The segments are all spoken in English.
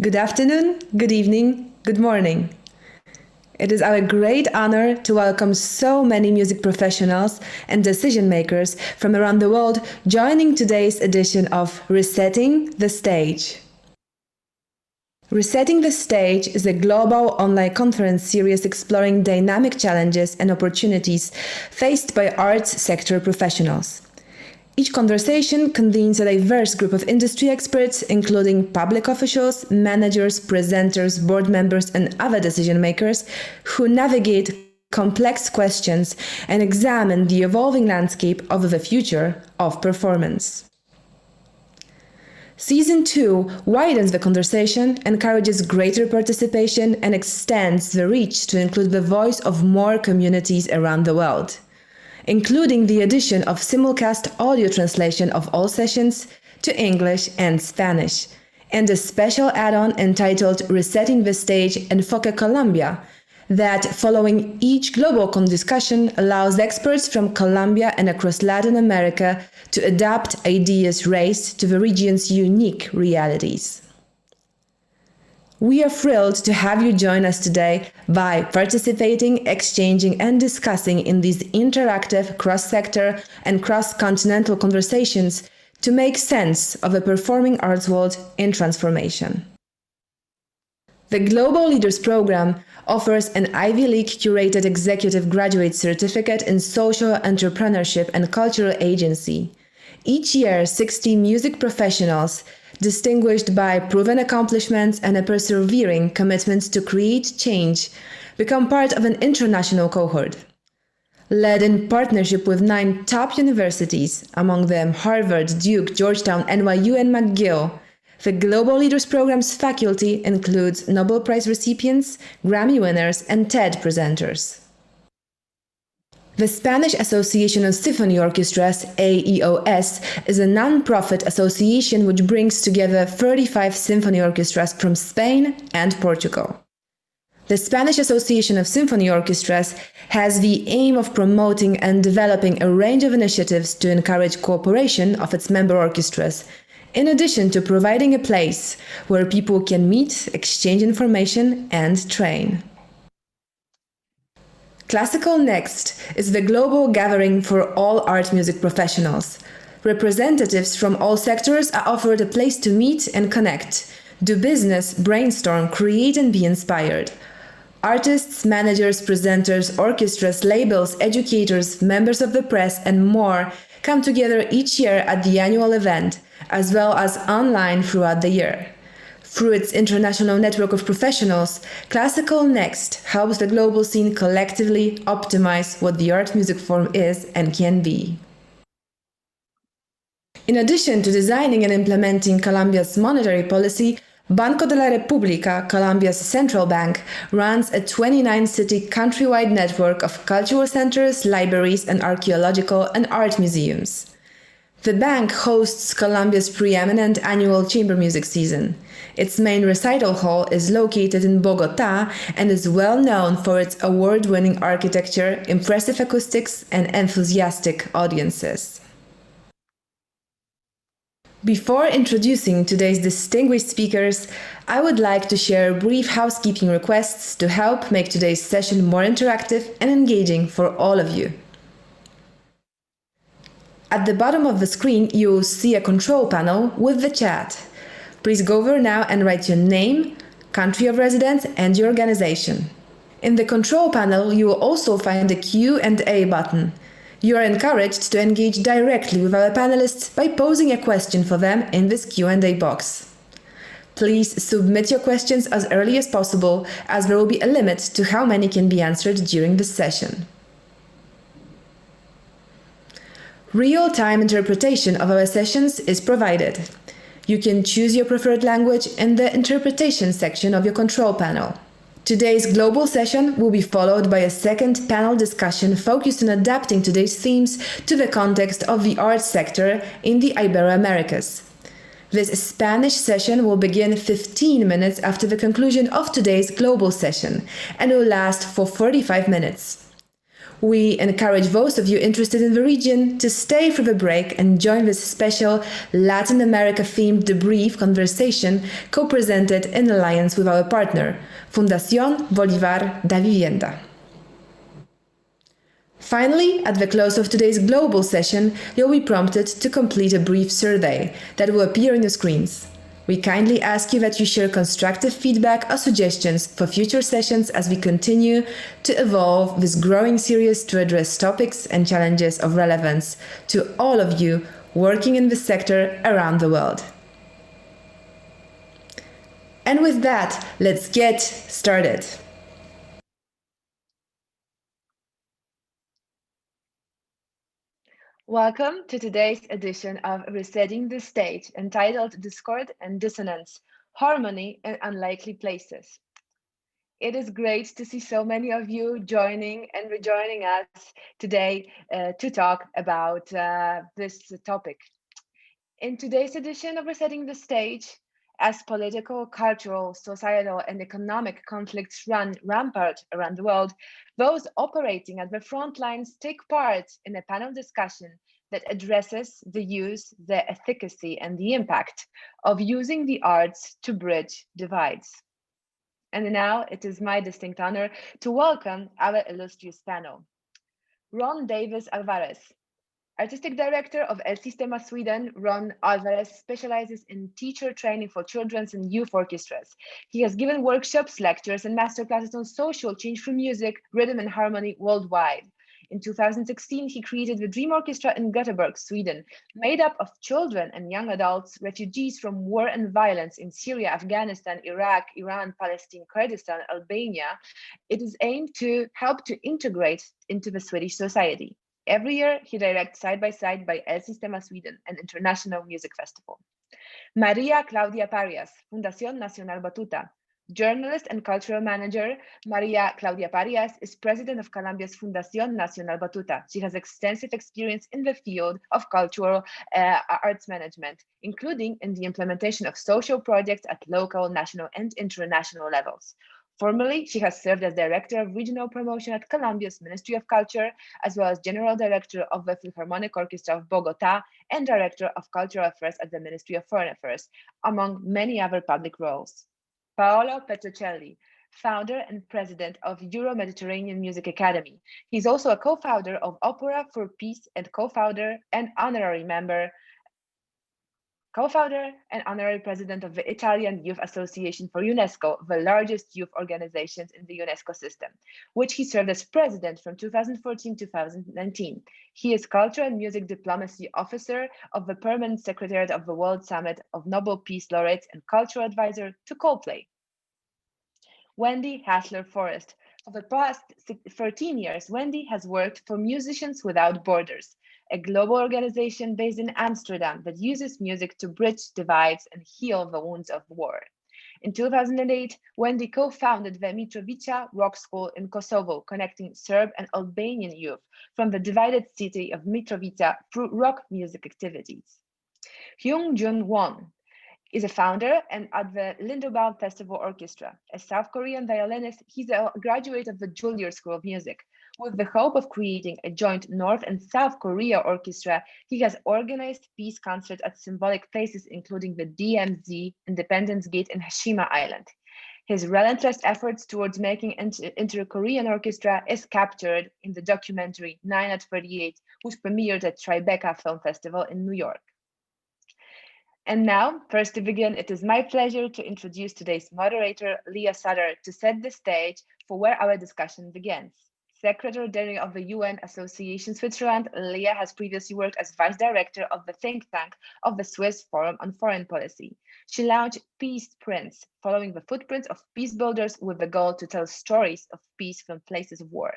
good afternoon, good evening, good morning. It is our great honor to welcome so many music professionals and decision makers from around the world joining today's edition of Resetting the Stage. Resetting the Stage is a global online conference series exploring dynamic challenges and opportunities faced by arts sector professionals. Each conversation convenes a diverse group of industry experts, including public officials, managers, presenters, board members, and other decision makers who navigate complex questions and examine the evolving landscape of the future of performance. Season 2 widens the conversation, encourages greater participation, and extends the reach to include the voice of more communities around the world, including the addition of simulcast audio translation of all sessions to English and Spanish, and a special add-on entitled Resetting the Stage Enfoque Colombia, that, following each global discussion, allows experts from Colombia and across Latin America to adapt ideas raised to the region's unique realities. We are thrilled to have you join us today by participating, exchanging, and discussing in these interactive cross-sector and cross-continental conversations to make sense of a performing arts world in transformation. The Global Leaders Program offers an Ivy League curated executive graduate certificate in social entrepreneurship and cultural agency. Each year, 60 music professionals distinguished by proven accomplishments and a persevering commitment to create change, become part of an international cohort. Led in partnership with 9 top universities, among them Harvard, Duke, Georgetown, NYU, and McGill, the Global Leaders Program's faculty includes Nobel Prize recipients, Grammy winners, and TED presenters. The Spanish Association of Symphony Orchestras, AEOS, is a non-profit association which brings together 35 symphony orchestras from Spain and Portugal. The Spanish Association of Symphony Orchestras has the aim of promoting and developing a range of initiatives to encourage cooperation of its member orchestras, in addition to providing a place where people can meet, exchange information, and train. Classical Next is the global gathering for all art music professionals. Representatives from all sectors are offered a place to meet and connect, do business, brainstorm, create, and be inspired. Artists, managers, presenters, orchestras, labels, educators, members of the press, and more come together each year at the annual event, as well as online throughout the year. Through its international network of professionals, Classical Next helps the global scene collectively optimize what the art music form is and can be. In addition to designing and implementing Colombia's monetary policy, Banco de la República, Colombia's central bank, runs a 29-city countrywide network of cultural centers, libraries, and archaeological and art museums. The bank hosts Colombia's preeminent annual chamber music season. Its main recital hall is located in Bogotá and is well known for its award-winning architecture, impressive acoustics, and enthusiastic audiences. Before introducing today's distinguished speakers, I would like to share brief housekeeping requests to help make today's session more interactive and engaging for all of you. At the bottom of the screen, you will see a control panel with the chat. Please go over now and write your name, country of residence, and your organization. In the control panel, you will also find a Q&A button. You are encouraged to engage directly with our panelists by posing a question for them in this Q&A box. Please submit your questions as early as possible, as there will be a limit to how many can be answered during this session. Real-time interpretation of our sessions is provided. You can choose your preferred language in the interpretation section of your control panel. Today's global session will be followed by a second panel discussion focused on adapting today's themes to the context of the arts sector in the Ibero-Americas. This Spanish session will begin 15 minutes after the conclusion of today's global session and will last for 45 minutes. We encourage those of you interested in the region to stay for the break and join this special Latin America-themed debrief conversation co-presented in alliance with our partner, Fundación Bolívar da Vivienda. Finally, at the close of today's global session, you'll be prompted to complete a brief survey that will appear on your screens. We kindly ask you that you share constructive feedback or suggestions for future sessions as we continue to evolve this growing series to address topics and challenges of relevance to all of you working in this sector around the world. And with that, let's get started. Welcome to today's edition of Resetting the Stage, entitled Discord and Dissonance, Harmony in Unlikely Places. It is great to see so many of you joining and rejoining us today to talk about this topic. In today's edition of Resetting the Stage, as political, cultural, societal, and economic conflicts run rampant around the world, those operating at the front lines take part in a panel discussion that addresses the use, the efficacy, and the impact of using the arts to bridge divides. And now it is my distinct honor to welcome our illustrious panel. Ron Davis Alvarez, Artistic Director of El Sistema Sweden, Ron Alvarez specializes in teacher training for children's and youth orchestras. He has given workshops, lectures, and masterclasses on social change through music, rhythm, and harmony worldwide. In 2016, he created the Dream Orchestra in Gothenburg, Sweden, made up of children and young adults, refugees from war and violence in Syria, Afghanistan, Iraq, Iran, Palestine, Kurdistan, Albania. It is aimed to help to integrate into the Swedish society. Every year, he directs Side by Side by El Sistema Sweden, an international music festival. María Claudia Parias, Fundación Nacional Batuta. Journalist and cultural manager, María Claudia Parias is president of Colombia's Fundación Nacional Batuta. She has extensive experience in the field of cultural arts management, including in the implementation of social projects at local, national, and international levels. Formerly, she has served as Director of Regional Promotion at Colombia's Ministry of Culture, as well as General Director of the Philharmonic Orchestra of Bogotá and Director of Cultural Affairs at the Ministry of Foreign Affairs, among many other public roles. Paolo Petrocelli, founder and president of Euro-Mediterranean Music Academy. He's also a co-founder of Opera for Peace and co-founder and honorary president of the Italian Youth Association for UNESCO, the largest youth organization in the UNESCO system, which he served as president from 2014 to 2019. He is Culture and Music Diplomacy Officer of the Permanent Secretariat of the World Summit of Nobel Peace Laureates and Cultural Advisor to Coldplay. Wendy Hassler-Forrest. For the past 13 years, Wendy has worked for Musicians Without Borders, a global organization based in Amsterdam that uses music to bridge divides and heal the wounds of war. In 2008, Wendy co-founded the Mitrovica Rock School in Kosovo, connecting Serb and Albanian youth from the divided city of Mitrovica through rock music activities. Hyung is a founder and at the Lindenbaum Festival Orchestra. A South Korean violinist, he's a graduate of the Juilliard School of Music. With the hope of creating a joint North and South Korea orchestra, he has organized peace concerts at symbolic places, including the DMZ, Independence Gate, and Hashima Island. His relentless efforts towards making inter-Korean orchestra is captured in the documentary 9 at 38, which premiered at Tribeca Film Festival in New York. And now, first to begin, it is my pleasure to introduce today's moderator, Lea Suter, to set the stage for where our discussion begins. Secretary General of the UN Association Switzerland, Lea has previously worked as Vice Director of the think tank of the Swiss Forum on Foreign Policy. She launched Peace Prints, following the footprints of peace builders with the goal to tell stories of peace from places of war.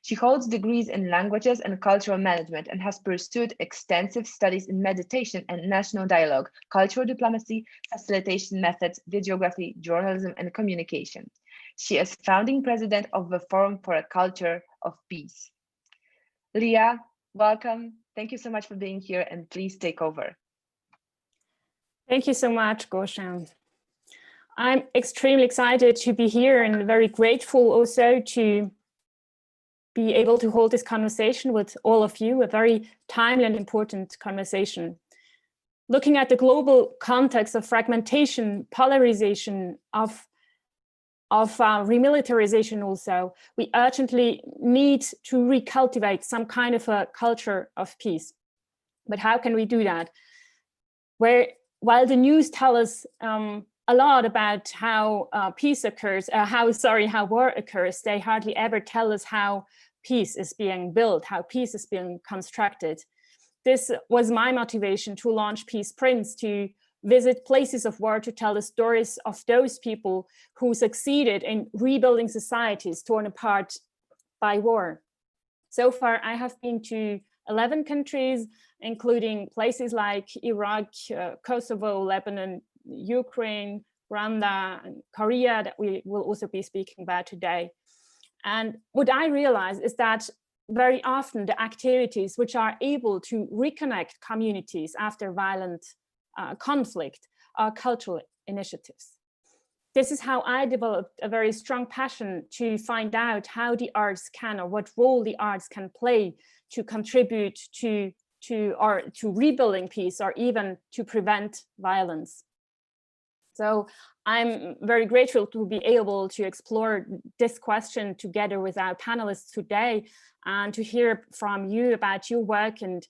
She holds degrees in languages and cultural management and has pursued extensive studies in meditation and national dialogue, cultural diplomacy, facilitation methods, videography, journalism, and communication. She is founding president of the Forum for a Culture of Peace. Lea, welcome. Thank you so much for being here, and please take over. Thank you so much, Goshen. I'm extremely excited to be here and very grateful also to be able to hold this conversation with all of you, a very timely and important conversation. Looking at the global context of fragmentation, polarization, of remilitarization also, we urgently need to recultivate some kind of a culture of peace. But how can we do that? While the news tell us a lot about how peace occurs, how war occurs, they hardly ever tell us how peace is being built, how peace is being constructed. This was my motivation to launch Peace Prints, to visit places of war, to tell the stories of those people who succeeded in rebuilding societies torn apart by war. So far, I have been to 11 countries, including places like Iraq, Kosovo, Lebanon, Ukraine, Rwanda, and Korea, that we will also be speaking about today. And what I realize is that very often the activities which are able to reconnect communities after violent conflict are cultural initiatives. This is how I developed a very strong passion to find out how the arts can, or what role the arts can play to contribute to rebuilding peace, or even to prevent violence. So I'm very grateful to be able to explore this question together with our panelists today, and to hear from you about your work and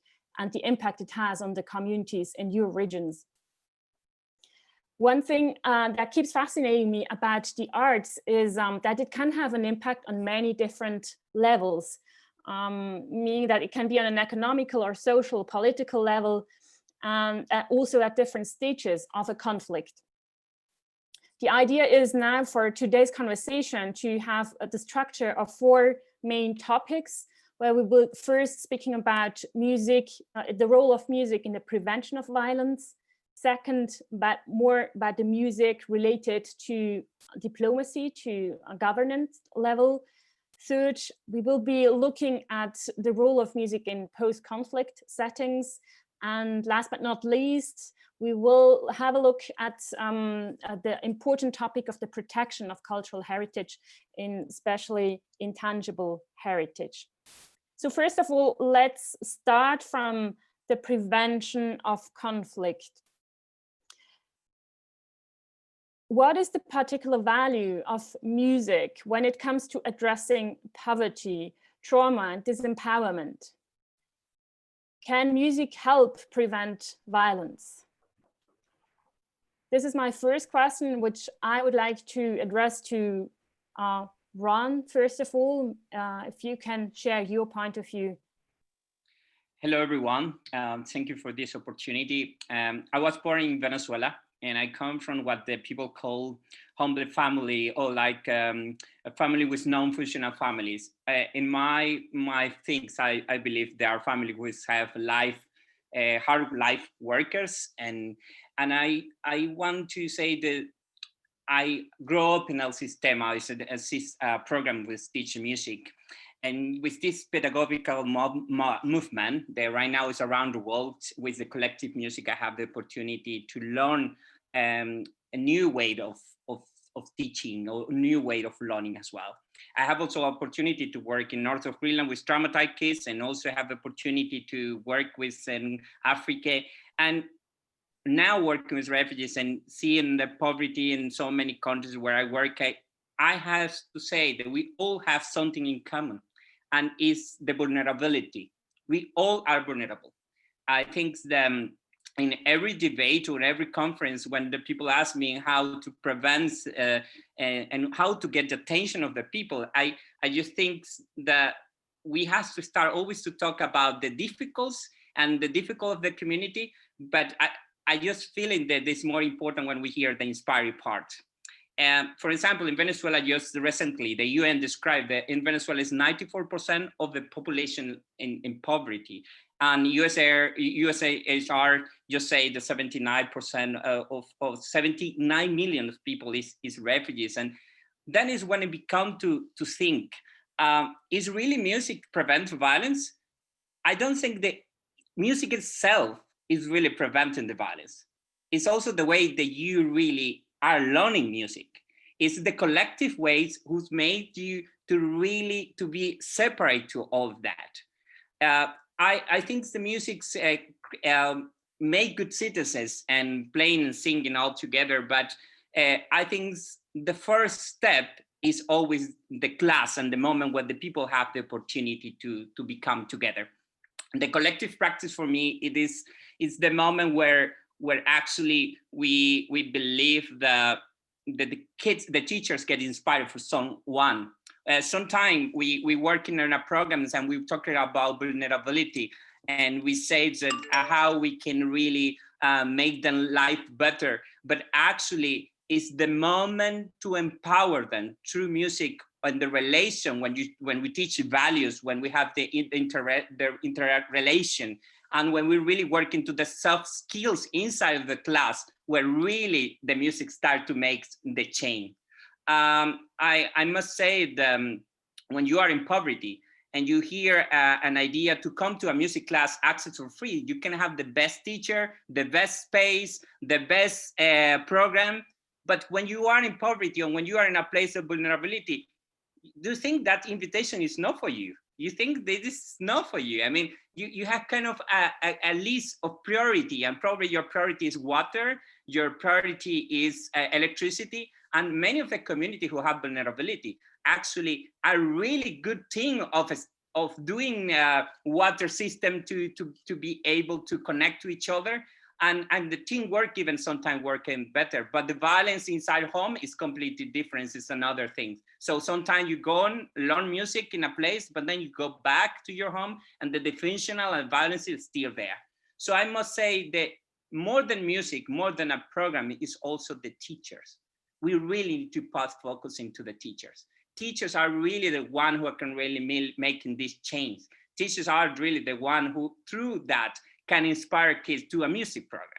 the impact it has on the communities in your regions. One thing that keeps fascinating me about the arts is that it can have an impact on many different levels, meaning that it can be on an economical or social, political level, and also at different stages of a conflict. The idea is now for today's conversation to have the structure of 4 main topics, where we will first speaking about music, the role of music in the prevention of violence. Second, more about the music related to diplomacy, to a governance level. Third, we will be looking at the role of music in post-conflict settings. And last but not least, we will have a look at the important topic of the protection of cultural heritage, especially intangible heritage. So first of all, let's start from the prevention of conflict. What is the particular value of music when it comes to addressing poverty, trauma, and disempowerment? Can music help prevent violence? This is my first question, which I would like to address to Ron, first of all, if you can share your point of view. Hello, everyone. Thank you for this opportunity. I was born in Venezuela, and I come from what the people call humble family, or like a family with non-functional families. In my things, I believe there are families which have hard life workers, and I want to say that I grew up in El Sistema. It's a program with teach music. And with this pedagogical movement that right now is around the world, with the collective music, I have the opportunity to learn a new way of teaching, or a new way of learning as well. I have also opportunity to work in north of Greenland with traumatized kids, and also have the opportunity to work with Africa, and now working with refugees and seeing the poverty in so many countries where I work. I have to say that we all have something in common, and it's the vulnerability. We all are vulnerable. I think that in every debate or every conference, when the people ask me how to prevent and how to get the attention of the people, I just think that we have to start always to talk about the difficulties and the difficult of the community, but I just feeling that it's more important when we hear the inspiring part. For example, in Venezuela, just recently, the UN described that in Venezuela is 94% of the population in poverty. And USAHR just say the 79% of 79 million of people is refugees. And then is when it becomes to think, is really music prevent violence? I don't think that music itself is really preventing the violence. It's also the way that you really are learning music. It's the collective ways who's made you to really to be separate to all of that. I think the music's make good citizens and playing and singing all together, but I think the first step is always the class and the moment where the people have the opportunity to become together. And the collective practice for me, it's the moment where actually we believe that the kids, the teachers get inspired for someone. Sometimes we working on a programs and we're talking about vulnerability, and we say that how we can really make them life better, but actually it's the moment to empower them through music and the relation, when we teach values, when we have the interrelation, and when we really work into the soft skills inside of the class, where really the music start to make the change. I must say that when you are in poverty and you hear an idea to come to a music class access for free, you can have the best teacher, the best space, the best program. But when you are in poverty and when you are in a place of vulnerability, do you think that invitation is not for you? You think that this is not for you? I mean, you have kind of a list of priority, and probably your priority is water, your priority is electricity, and many of the community who have vulnerability actually a really good thing of doing water system to be able to connect to each other, and the teamwork even sometimes working better. But the violence inside home is completely different. It's another thing. So sometimes you go and learn music in a place, but then you go back to your home and the dysfunctional and violence is still there. So I must say that more than music, more than a program, is also the teachers. We really need to put focus into the teachers. Teachers are really the one who can really making this change. Teachers are really the one who, through that, can inspire kids to a music program.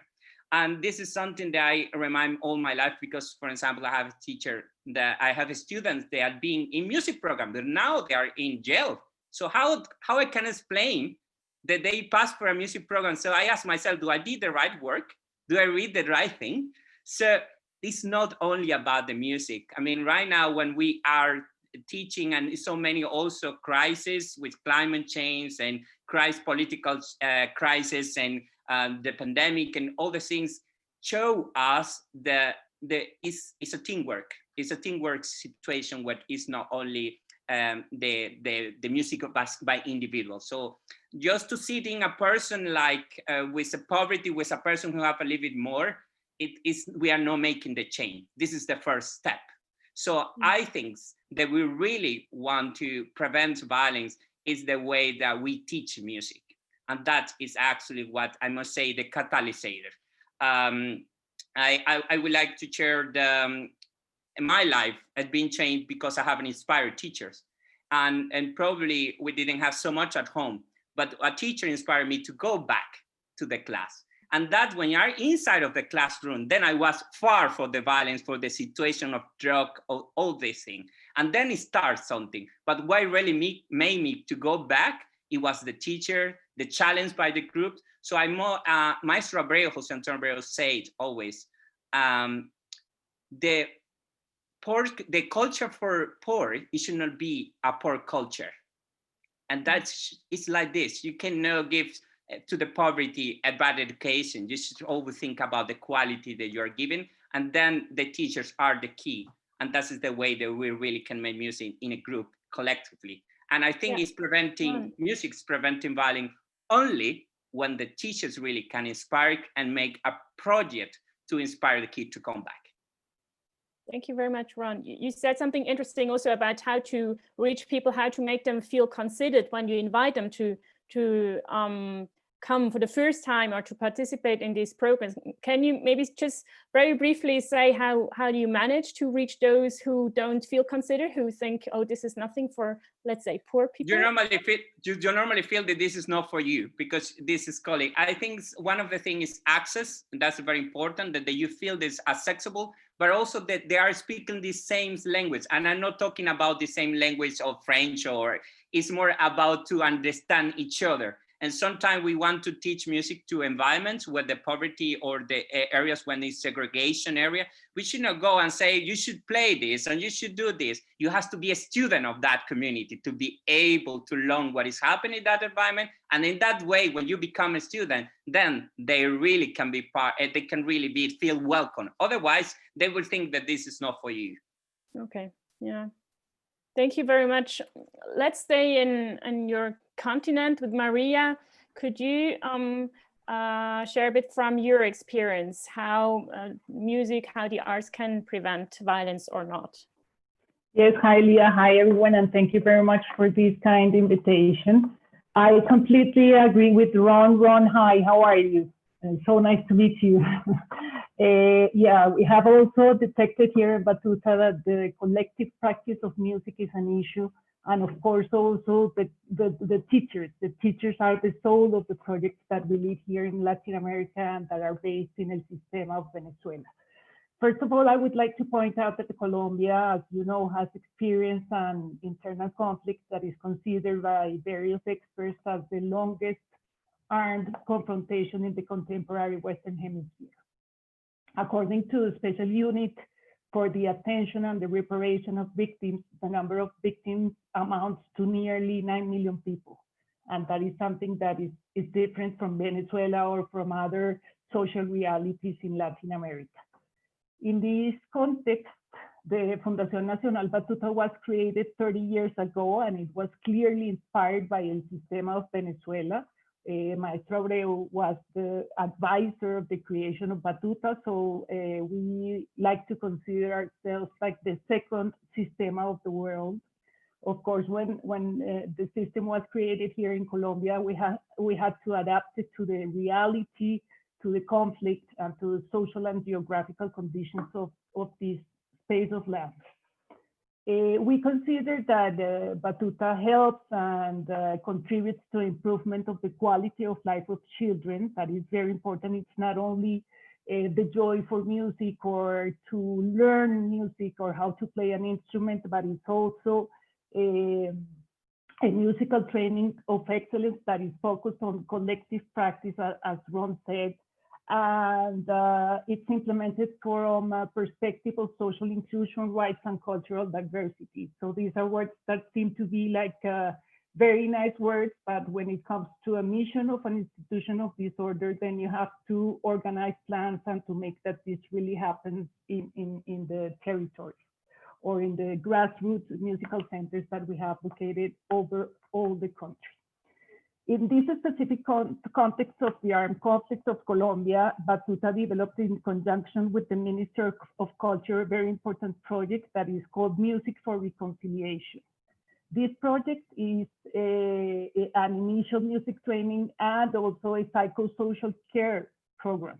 And this is something that I remind all my life, because, for example, I have a teacher that I have students that are being in music program, but now they are in jail. So how I can explain that they passed for a music program? So I ask myself, do I did the right work? Do I read the right thing? So it's not only about the music. I mean, right now when we are teaching, and so many also crises with climate change and political crisis and the pandemic and all the things show us that it's a teamwork. It's a teamwork situation where it's not only the music by individuals. So just to sit in a person like with a poverty, with a person who have a little bit more, we are not making the change. This is the first step. So I think that we really want to prevent violence is the way that we teach music. And that is actually what I must say, the catalyst. I would like to share my life has been changed because I have inspired teachers. And probably we didn't have so much at home, but a teacher inspired me to go back to the class. And that when you are inside of the classroom, then I was far for the violence, for the situation of drug, all these things. And then it starts something. But what really made me to go back, it was the teacher, the challenge by the group. So Maestro Abreu, Jose Antonio Abreu said always, the culture for poor, it should not be a poor culture. And it's like this. You cannot give to the poverty a bad education. You should always think about the quality that you're giving, and then the teachers are the key. And that is the way that we really can make music in a group collectively. And I think it's music's preventing violence only when the teachers really can inspire and make a project to inspire the kid to come back. Thank you very much, Ron. You said something interesting also about how to reach people, how to make them feel considered when you invite them to come for the first time or to participate in these programs. Can you maybe just very briefly say how do you manage to reach those who don't feel considered, who think, oh, this is nothing for, let's say, poor people? You normally feel that this is not for you because this is calling. I think one of the things is access, and that's very important, that you feel this accessible, but also that they are speaking the same language. And I'm not talking about the same language of French, or it's more about to understand each other. And sometimes we want to teach music to environments where the poverty or the areas when it's segregation area. We should not go and say, you should play this and you should do this. You have to be a student of that community to be able to learn what is happening in that environment. And in that way, when you become a student, then they really can be part, they can really feel welcome. Otherwise, they will think that this is not for you. Okay, yeah. Thank you very much. Let's stay in your continent with Maria. Could you share a bit from your experience how music, how the arts can prevent violence or not? Yes, hi Lea, hi everyone, and thank you very much for this kind invitation. I completely agree with Ron. Ron, hi, how are you? So nice to meet you. Yeah, we have also detected here in Batuta that the collective practice of music is an issue. And of course, also the teachers. The teachers are the soul of the projects that we lead here in Latin America and that are based in El Sistema of Venezuela. First of all, I would like to point out that Colombia, as you know, has experienced an internal conflict that is considered by various experts as the longest armed confrontation in the contemporary Western Hemisphere. According to the Special Unit for the Attention and the Reparation of Victims, the number of victims amounts to nearly 9 million people. And that is something that is different from Venezuela or from other social realities in Latin America. In this context, the Fundación Nacional Batuta was created 30 years ago, and it was clearly inspired by El Sistema of Venezuela. Maestro Abreu was the advisor of the creation of Batuta, so we like to consider ourselves like the second Sistema of the world. Of course, when the system was created here in Colombia, we had to adapt it to the reality, to the conflict, and to the social and geographical conditions of this space of land. We consider that Batuta helps and contributes to improvement of the quality of life of children. That is very important. It's not only the joy for music or to learn music or how to play an instrument, but it's also a musical training of excellence that is focused on collective practice, as Ron said, and it's implemented from a perspective of social inclusion, rights, and cultural diversity. So these are words that seem to be like very nice words, but when it comes to a mission of an institution of this order, then you have to organize plans and to make that this really happens in the territory or in the grassroots musical centers that we have located over all the country. In this specific context of the armed conflict of Colombia, Batuta developed in conjunction with the Minister of Culture a very important project that is called Music for Reconciliation. This project is an initial music training and also a psychosocial care program.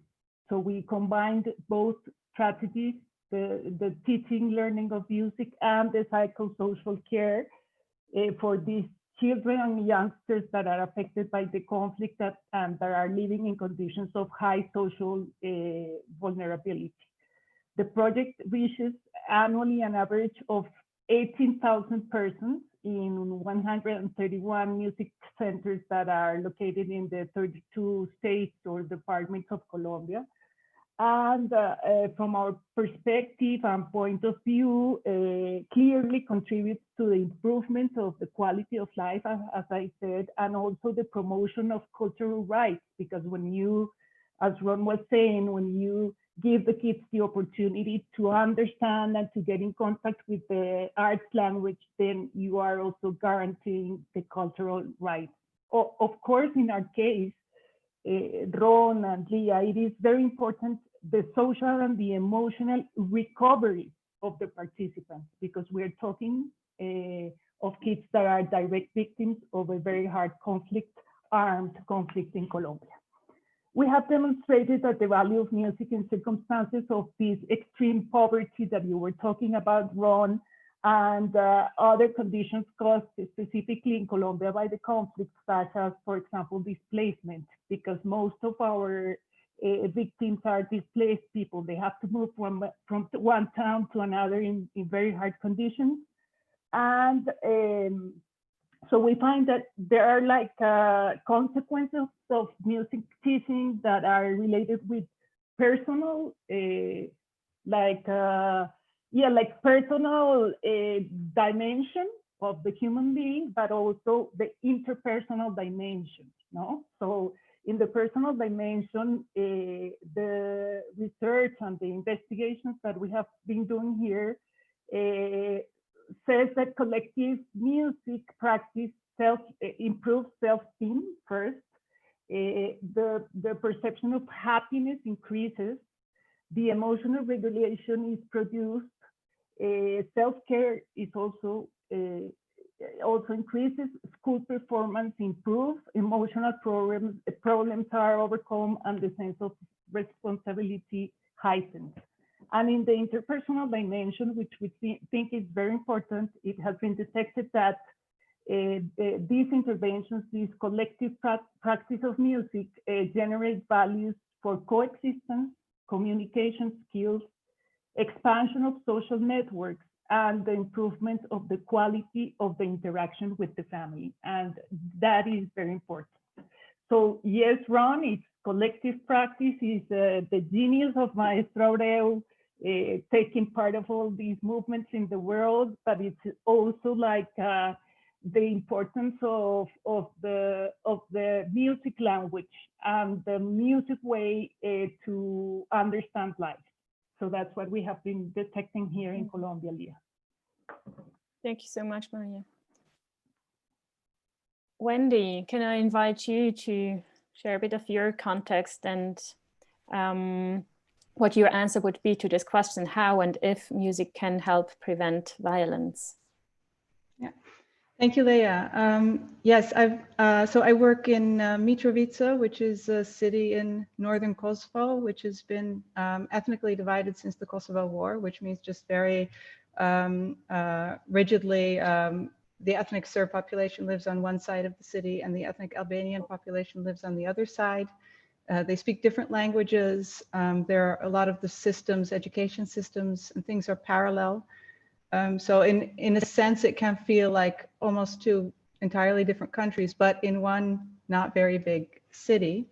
So we combined both strategies, the teaching, learning of music and the psychosocial care for these children and youngsters that are affected by the conflict and that are living in conditions of high social vulnerability. The project reaches annually an average of 18,000 persons in 131 music centers that are located in the 32 states or departments of Colombia. And from our perspective and point of view, clearly contributes to the improvement of the quality of life, as I said, and also the promotion of cultural rights, because when you, as Ron was saying, when you give the kids the opportunity to understand and to get in contact with the arts language, then you are also guaranteeing the cultural rights. Of course, in our case, Ron and Lea, it is very important the social and the emotional recovery of the participants, because we're talking of kids that are direct victims of a very hard conflict, armed conflict in Colombia. We have demonstrated that the value of music in circumstances of this extreme poverty that you were talking about, Ron, and other conditions caused specifically in Colombia by the conflict, such as, for example, displacement, because most of our victims are displaced people. They have to move from one town to another in very hard conditions. And So we find that there are like consequences of music teaching that are related with personal, personal dimension of the human being, but also the interpersonal dimension, no? So in the personal dimension, the research and the investigations that we have been doing here says that collective music practice improves self-esteem first. The perception of happiness increases. The emotional regulation is produced. Self-care is also increases. School performance improves. Emotional problems are overcome, and the sense of responsibility heightens. And in the interpersonal dimension, which we think is very important, it has been detected that these interventions, this collective practice of music generate values for coexistence, communication skills, expansion of social networks, and the improvement of the quality of the interaction with the family. And that is very important. So yes, Ron, it's collective practice is the genius of Maestro Abreu, taking part of all these movements in the world, but it's also like the importance of the music language and the music way to understand life. So that's what we have been detecting here in Colombia, Lea. Thank you so much, Maria. Wendy, can I invite you to share a bit of your context and what your answer would be to this question, how and if music can help prevent violence? Yeah, thank you, Lea. Yes, so I work in Mitrovica, which is a city in northern Kosovo, which has been ethnically divided since the Kosovo War, which means just very rigidly, the ethnic Serb population lives on one side of the city and the ethnic Albanian population lives on the other side. They speak different languages. There are a lot of the systems, education systems and things are parallel. So in a sense, it can feel like almost two entirely different countries, but in one not very big city.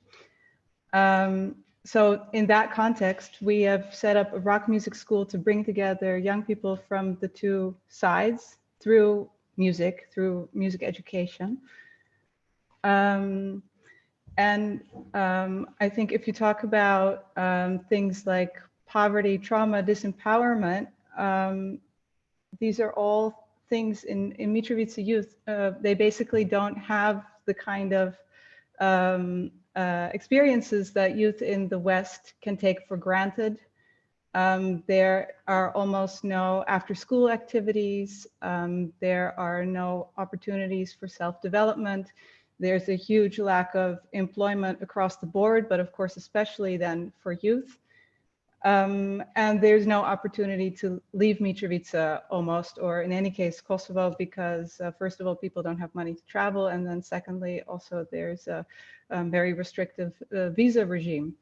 So in that context, we have set up a rock music school to bring together young people from the two sides through music education. I think if you talk about things like poverty, trauma, disempowerment, these are all things in Mitrovica youth. They basically don't have the kind of experiences that youth in the West can take for granted. There are almost no after-school activities. There are no opportunities for self-development. There's a huge lack of employment across the board, but of course, especially then for youth. And there's no opportunity to leave Mitrovica almost, or in any case, Kosovo, because first of all, people don't have money to travel. And then secondly, also there's a very restrictive visa regime.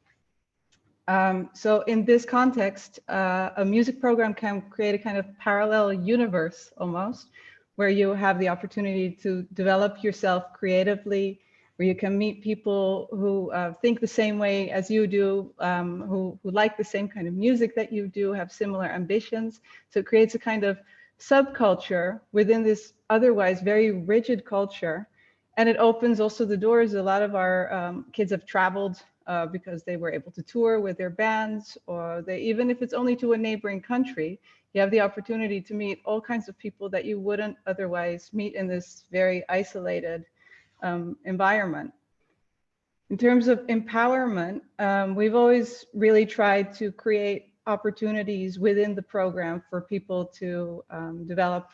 So in this context, a music program can create a kind of parallel universe almost, where you have the opportunity to develop yourself creatively, where you can meet people who think the same way as you do, who like the same kind of music that you do, have similar ambitions. So it creates a kind of subculture within this otherwise very rigid culture. And it opens also the doors. A lot of our kids have traveled because they were able to tour with their bands, or they, even if it's only to a neighboring country, you have the opportunity to meet all kinds of people that you wouldn't otherwise meet in this very isolated environment. In terms of empowerment, we've always really tried to create opportunities within the program for people to develop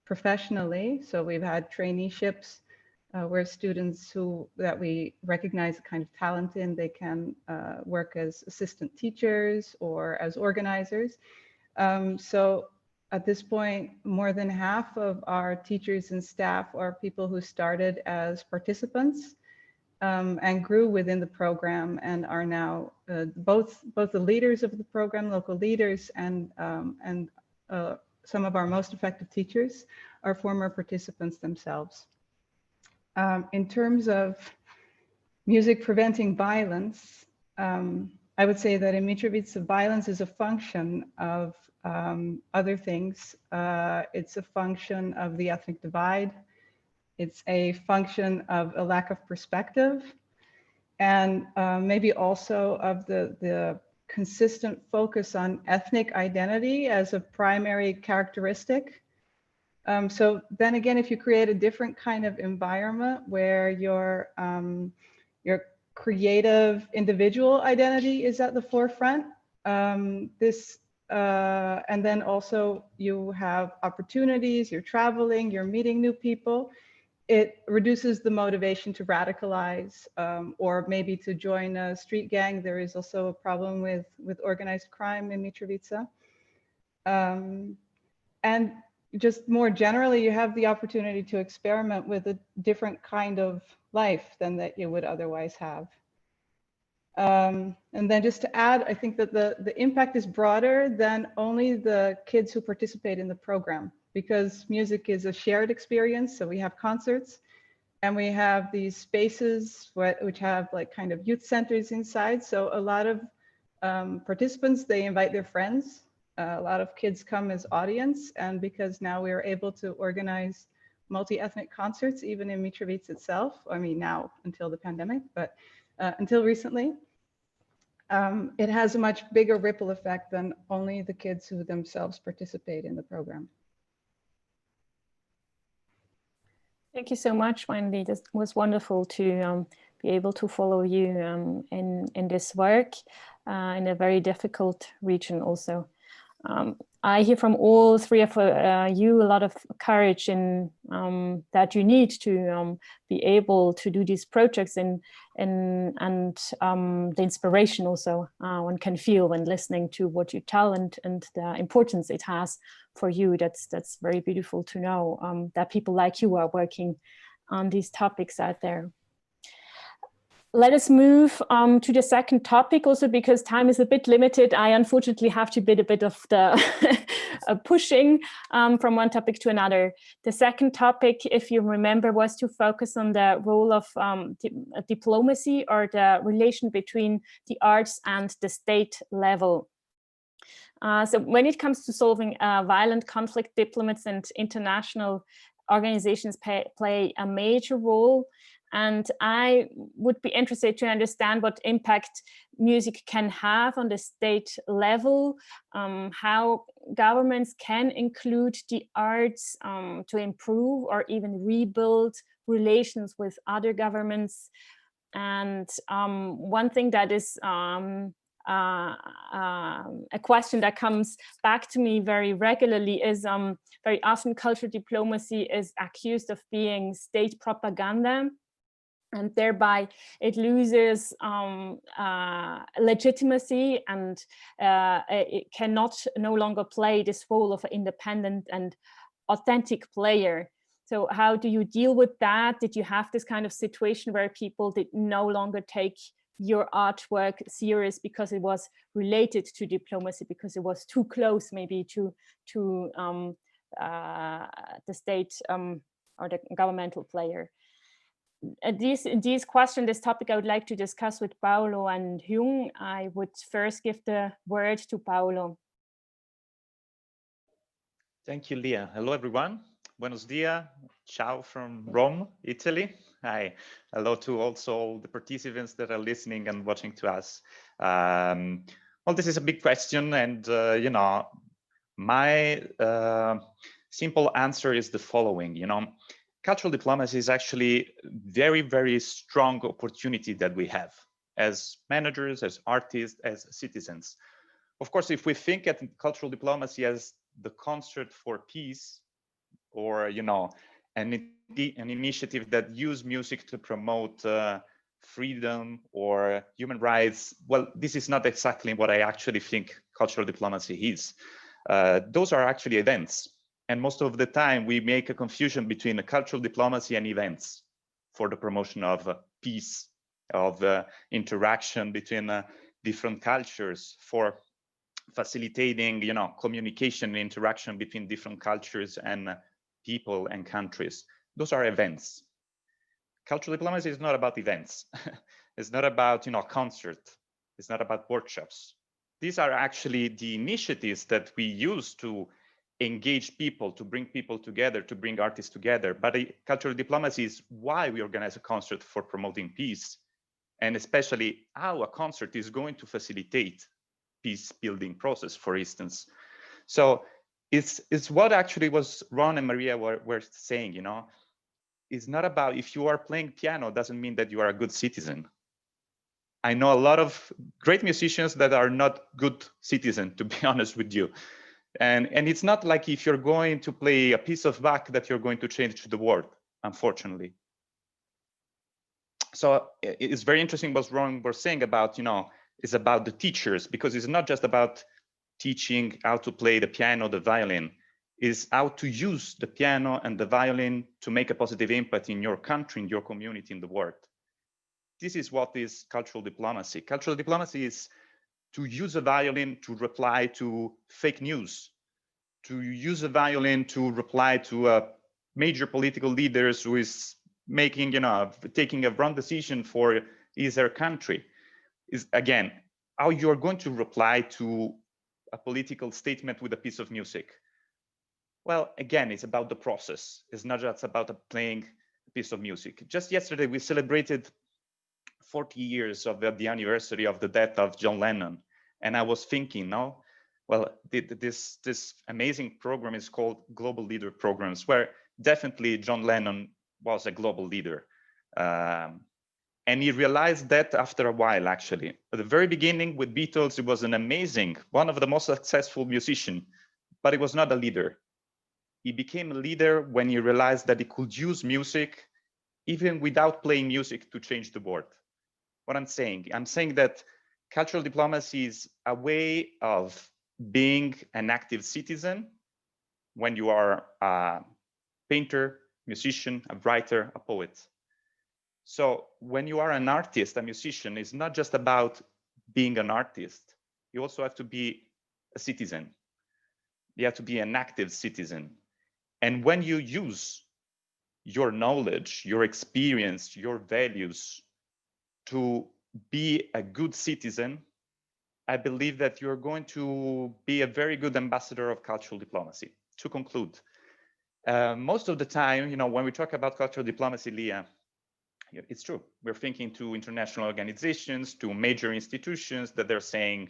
professionally. So we've had traineeships where students that we recognize a kind of talent in, they can work as assistant teachers or as organizers. So at this point, more than half of our teachers and staff are people who started as participants and grew within the program and are now both the leaders of the program, local leaders, and some of our most effective teachers are former participants themselves. In terms of music preventing violence, I would say that in Mitrovica, violence is a function of other things. It's a function of the ethnic divide. It's a function of a lack of perspective, and maybe also of the consistent focus on ethnic identity as a primary characteristic. So then again, if you create a different kind of environment where your creative individual identity is at the forefront, and then also you have opportunities, you're traveling, you're meeting new people, it reduces the motivation to radicalize or maybe to join a street gang. There is also a problem with organized crime in Mitrovica. And just more generally, you have the opportunity to experiment with a different kind of life than that you would otherwise have. And then just to add, I think that the impact is broader than only the kids who participate in the program, because music is a shared experience. So we have concerts and we have these spaces which have like kind of youth centers inside. So a lot of participants, they invite their friends. A lot of kids come as audience, and because now we are able to organize multi-ethnic concerts, even in Mitrovica itself, I mean now until the pandemic, but until recently, it has a much bigger ripple effect than only the kids who themselves participate in the program. Thank you so much, Wendy. This was wonderful to be able to follow you in this work in a very difficult region also. I hear from all three of you a lot of courage in that you need to be able to do these projects and the inspiration also one can feel when listening to what you tell and the importance it has for you. That's very beautiful to know that people like you are working on these topics out there. Let us move to the second topic also, because time is a bit limited. I unfortunately have to bid a bit of the pushing from one topic to another. The second topic, if you remember, was to focus on the role of diplomacy, or the relation between the arts and the state level. So when it comes to solving violent conflict, diplomats and international organizations play a major role. And I would be interested to understand what impact music can have on the state level, how governments can include the arts to improve or even rebuild relations with other governments. And one thing that is a question that comes back to me very regularly is very often cultural diplomacy is accused of being state propaganda. And thereby it loses legitimacy, and it cannot no longer play this role of an independent and authentic player. So how do you deal with that? Did you have this kind of situation where people did no longer take your artwork serious because it was related to diplomacy, because it was too close maybe to the state or the governmental player? This question, this topic, I would like to discuss with Paolo and Hyung. I would first give the word to Paolo. Thank you, Lea. Hello, everyone. Buenos dias. Ciao from Rome, Italy. Hi. Hello to also all the participants that are listening and watching to us. Well, this is a big question, and you know, my simple answer is the following. You know, cultural diplomacy is actually very, very strong opportunity that we have as managers, as artists, as citizens. Of course, if we think at cultural diplomacy as the concert for peace, or you know, an initiative that use music to promote freedom or human rights, well, this is not exactly what I actually think cultural diplomacy is. Those are actually events. And most of the time we make a confusion between cultural diplomacy and events for the promotion of peace, of interaction between different cultures, for facilitating, you know, communication and interaction between different cultures and people and countries. Those are events. cultural diplomacy is not about events. It's not about, concert. It's not about workshops. These are actually the initiatives that we use to engage people, to bring people together, to bring artists together. But cultural diplomacy is why we organize a concert for promoting peace, and especially how a concert is going to facilitate peace building process, for instance. So it's what actually was Ron and Maria were saying, It's not about, if you are playing piano, doesn't mean that you are a good citizen. I know a lot of great musicians that are not good citizens, to be honest with you. And it's not like if you're going to play a piece of Bach that you're going to change the world, unfortunately. So it's very interesting what Ron was saying about, it's about the teachers, because it's not just about teaching how to play the piano, the violin, is how to use the piano and the violin to make a positive impact in your country, in your community, in the world. This is what is cultural diplomacy. Cultural diplomacy is to use a violin to reply to fake news, to use a violin to reply to major political leaders who is making, taking a wrong decision for his or her country. Is again, how you're going to reply to a political statement with a piece of music. Well, again, it's about the process. It's not just about playing a piece of music. Just yesterday, we celebrated 40 years of the anniversary of the death of John Lennon. And I was thinking, this amazing program is called Global Leader Programs, where definitely John Lennon was a global leader. And he realized that after a while, actually. At the very beginning with Beatles, he was one of the most successful musicians, but he was not a leader. He became a leader when he realized that he could use music, even without playing music, to change the world. What I'm saying that cultural diplomacy is a way of being an active citizen when you are a painter, musician, a writer, a poet. So when you are an artist, a musician, it's not just about being an artist. You also have to be a citizen. You have to be an active citizen. And when you use your knowledge, your experience, your values to be a good citizen, I believe that you're going to be a very good ambassador of cultural diplomacy. To conclude, most of the time, when we talk about cultural diplomacy, Lea, it's true. We're thinking to international organizations, to major institutions that they're saying,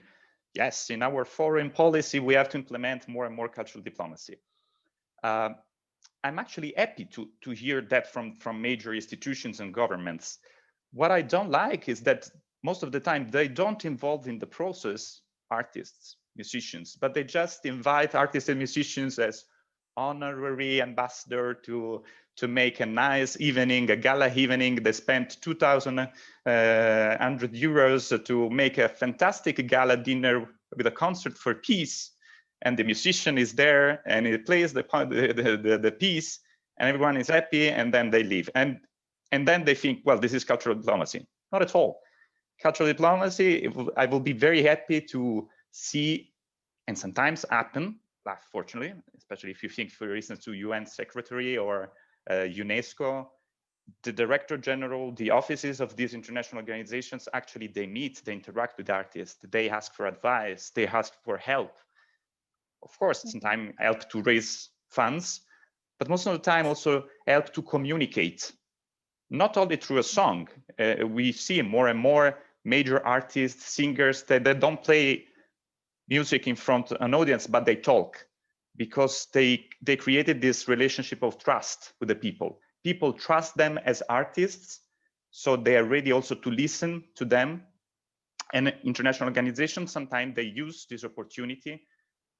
yes, in our foreign policy, we have to implement more and more cultural diplomacy. I'm actually happy to hear that from major institutions and governments. What I don't like is that most of the time they don't involve in the process artists, musicians, but they just invite artists and musicians as honorary ambassador to make a nice evening, a gala evening. They spent 2,100 euros to make a fantastic gala dinner with a concert for peace. And the musician is there and he plays the piece and everyone is happy, and then they leave. And then they think, well, this is cultural diplomacy. Not at all. Cultural diplomacy, I will be very happy to see, and sometimes happen, fortunately, especially if you think, for instance, to UN Secretary or UNESCO, the Director General, the offices of these international organizations, actually they meet, they interact with artists, they ask for advice, they ask for help. Of course, sometimes help to raise funds, but most of the time also help to communicate, not only through a song. We see more and more major artists, singers that they don't play music in front of an audience, but they talk, because they created this relationship of trust with the people. People trust them as artists, so they are ready also to listen to them. And international organizations, sometimes they use this opportunity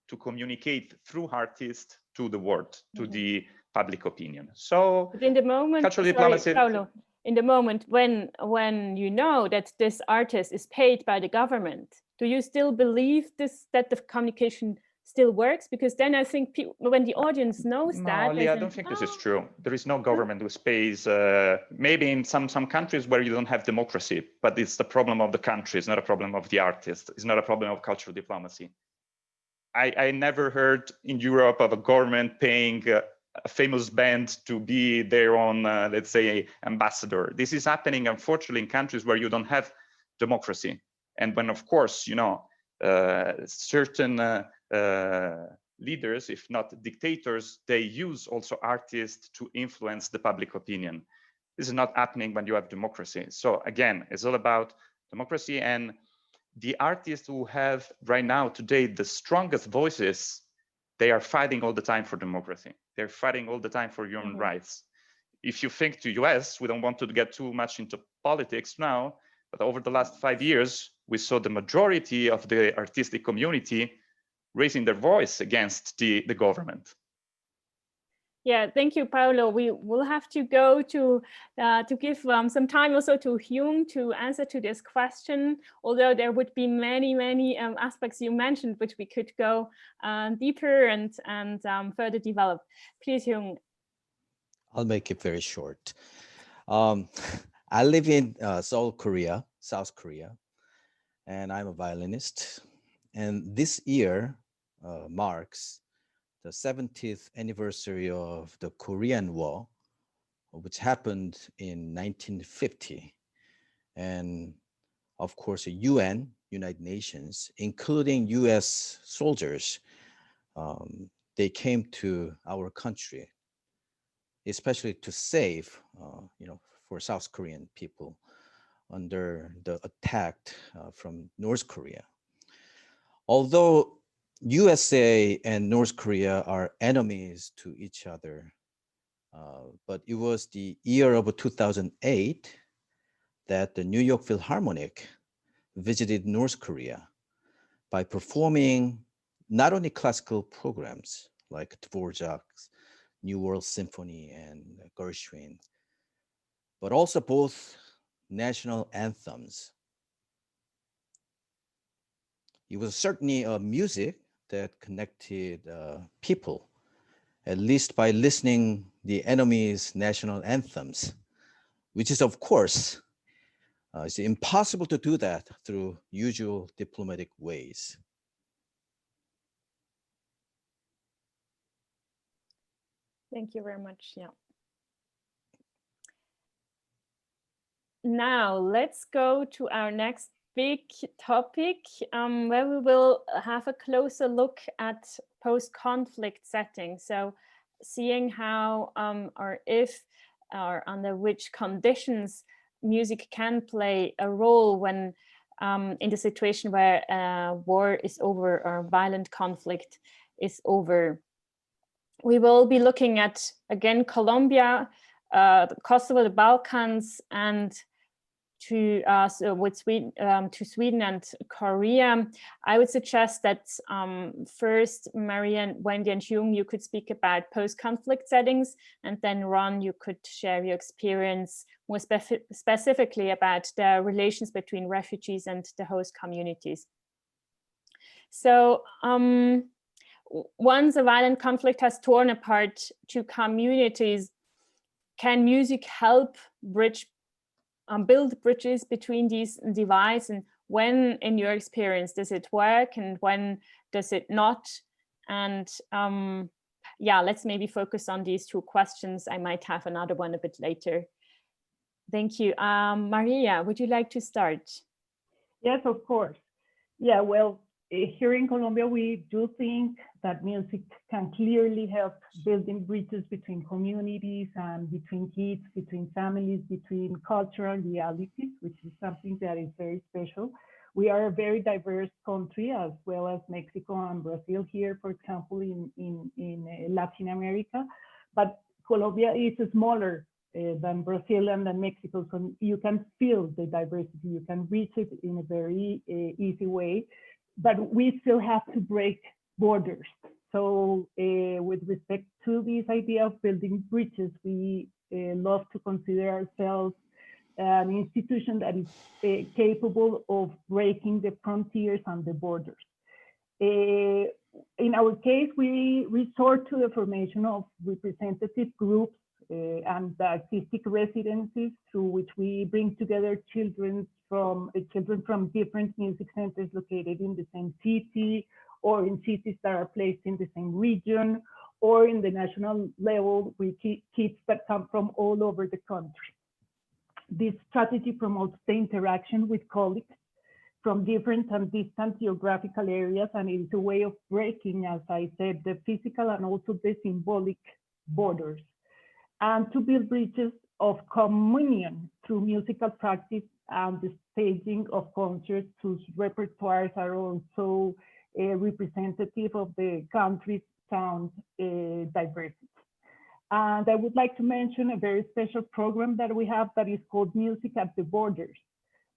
to communicate through artists to the world, to the public opinion. So but in the moment, cultural diplomacy, Paolo, in the moment when you know that this artist is paid by the government, do you still believe that the communication still works? Because then I think when the audience knows that, Lea, I don't think this is true. There is no government who pays. Maybe in some countries where you don't have democracy, but it's the problem of the country. It's not a problem of the artist. It's not a problem of cultural diplomacy. I never heard in Europe of a government paying a famous band to be their own, let's say, ambassador. This is happening, unfortunately, in countries where you don't have democracy. And when, of course, you know, certain leaders, if not dictators, they use also artists to influence the public opinion. This is not happening when you have democracy. So again, it's all about democracy, and the artists who have right now today the strongest voices, they are fighting all the time for democracy. They're fighting all the time for human rights. If you think to US, we don't want to get too much into politics now, but over the last 5 years, we saw the majority of the artistic community raising their voice against the government. Yeah, thank you, Paolo. We will have to go to give some time also to Hyung to answer to this question, although there would be many aspects you mentioned which we could go deeper and further develop. Please, Hyung. I'll make it very short. I live in Seoul, Korea, South Korea, and I'm a violinist. And this year marks the 70th anniversary of the Korean War, which happened in 1950. And of course, the UN, United Nations, including US soldiers, they came to our country, especially to save, you know, for South Korean people under the attack from North Korea. Although USA and North Korea are enemies to each other, but it was the year of 2008 that the New York Philharmonic visited North Korea by performing not only classical programs like Dvorak's New World Symphony and Gershwin, but also both national anthems. It was certainly a music that connected people, at least by listening the enemy's national anthems, which is, of course, it's impossible to do that through usual diplomatic ways. Thank you very much. Yeah. Now let's go to our next big topic, where we will have a closer look at post-conflict settings. So seeing how or if or under which conditions music can play a role when in the situation where war is over or violent conflict is over. We will be looking at, again, Colombia, Kosovo, the Balkans, and to Sweden and Korea. I would suggest that first, María, Wendy, and Hyung, you could speak about post-conflict settings, and then Ron, you could share your experience more specifically about the relations between refugees and the host communities. So once a violent conflict has torn apart two communities, can music help build bridges between these divides? And when, in your experience, does it work, and when does it not? And yeah, let's maybe focus on these two questions. I might have another one a bit later. Thank you. Maria, would you like to start? Yes, of course. Yeah, well, here in Colombia, we do think that music can clearly help building bridges between communities and between kids, between families, between cultural realities, which is something that is very special. We are a very diverse country, as well as Mexico and Brazil here, for example, in Latin America. But Colombia is smaller than Brazil and than Mexico, so you can feel the diversity. You can reach it in a very easy way. But we still have to break borders. So with respect to this idea of building bridges, we love to consider ourselves an institution that is capable of breaking the frontiers and the borders. In our case, we resort to the formation of representative groups and artistic residencies through which we bring together children from different music centers located in the same city, or in cities that are placed in the same region, or in the national level with kids that come from all over the country. This strategy promotes the interaction with colleagues from different and distant geographical areas, and it is a way of breaking, as I said, the physical and also the symbolic borders, and to build bridges of communion through musical practice and the staging of concerts whose repertoires are also representative of the country's sound diversity. And I would like to mention a very special program that we have that is called Music at the Borders,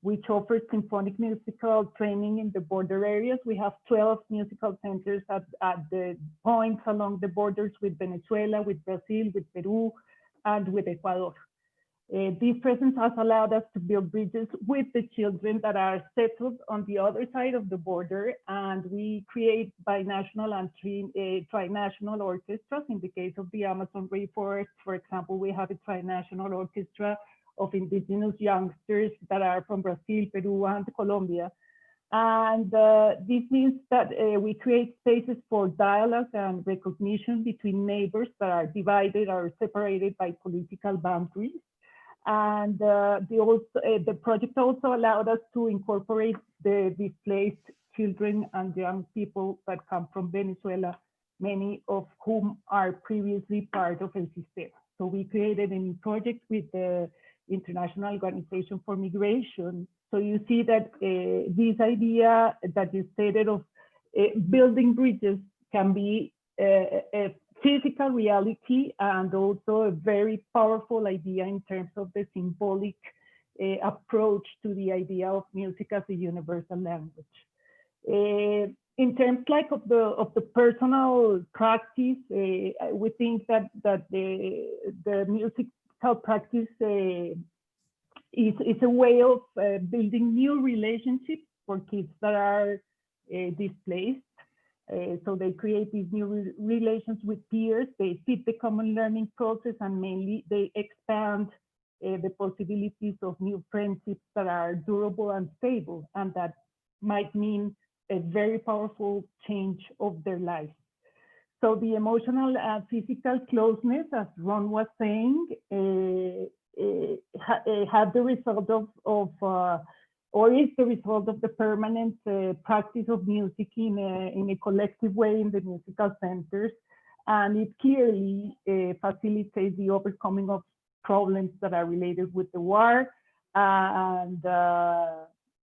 which offers symphonic musical training in the border areas. We have 12 musical centers at the points along the borders with Venezuela, with Brazil, with Peru, and with Ecuador. This presence has allowed us to build bridges with the children that are settled on the other side of the border, and we create binational and trinational orchestras. In the case of the Amazon rainforest, for example, we have a trinational orchestra of indigenous youngsters that are from Brazil, Peru, and Colombia. And this means that we create spaces for dialogue and recognition between neighbors that are divided or separated by political boundaries. And the project also allowed us to incorporate the displaced children and young people that come from Venezuela, many of whom are previously part of El Sistema. So we created a new project with the International Organization for Migration. So you see that this idea that you stated of building bridges can be a physical reality and also a very powerful idea in terms of the symbolic approach to the idea of music as a universal language. In terms like of the personal practice, we think that the musical practice is a way of building new relationships for kids that are displaced. So they create these new relations with peers, they fit the common learning process, and mainly they expand the possibilities of new friendships that are durable and stable, and that might mean a very powerful change of their lives. So the emotional and physical closeness, as Ron was saying, had the result or is the result of the permanent practice of music in a collective way in the musical centers. And it clearly facilitates the overcoming of problems that are related with the war and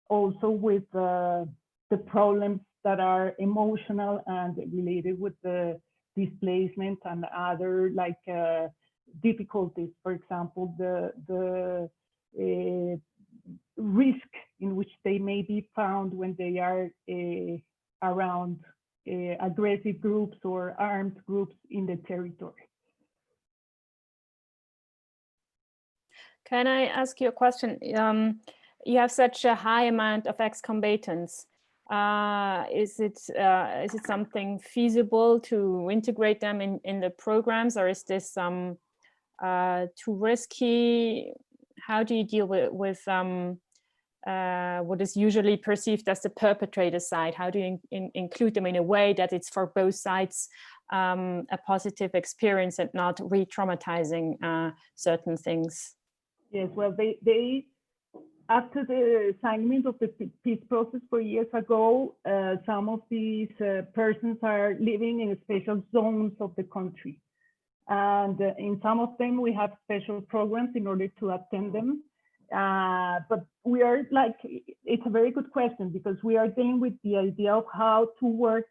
also with the problems that are emotional and related with the displacement and other like difficulties. For example, the risk in which they may be found when they are around aggressive groups or armed groups in the territory. Can I ask you a question? You have such a high amount of ex-combatants. Is it something feasible to integrate them in the programs, or is this too risky? How do you deal with what is usually perceived as the perpetrator side? How do you include them in a way that it's for both sides a positive experience and not re-traumatizing certain things? Yes, well, they after the assignment of the peace process 4 years ago, some of these persons are living in special zones of the country. And in some of them, we have special programs in order to attend them. But we are like, it's a very good question, because we are dealing with the idea of how to work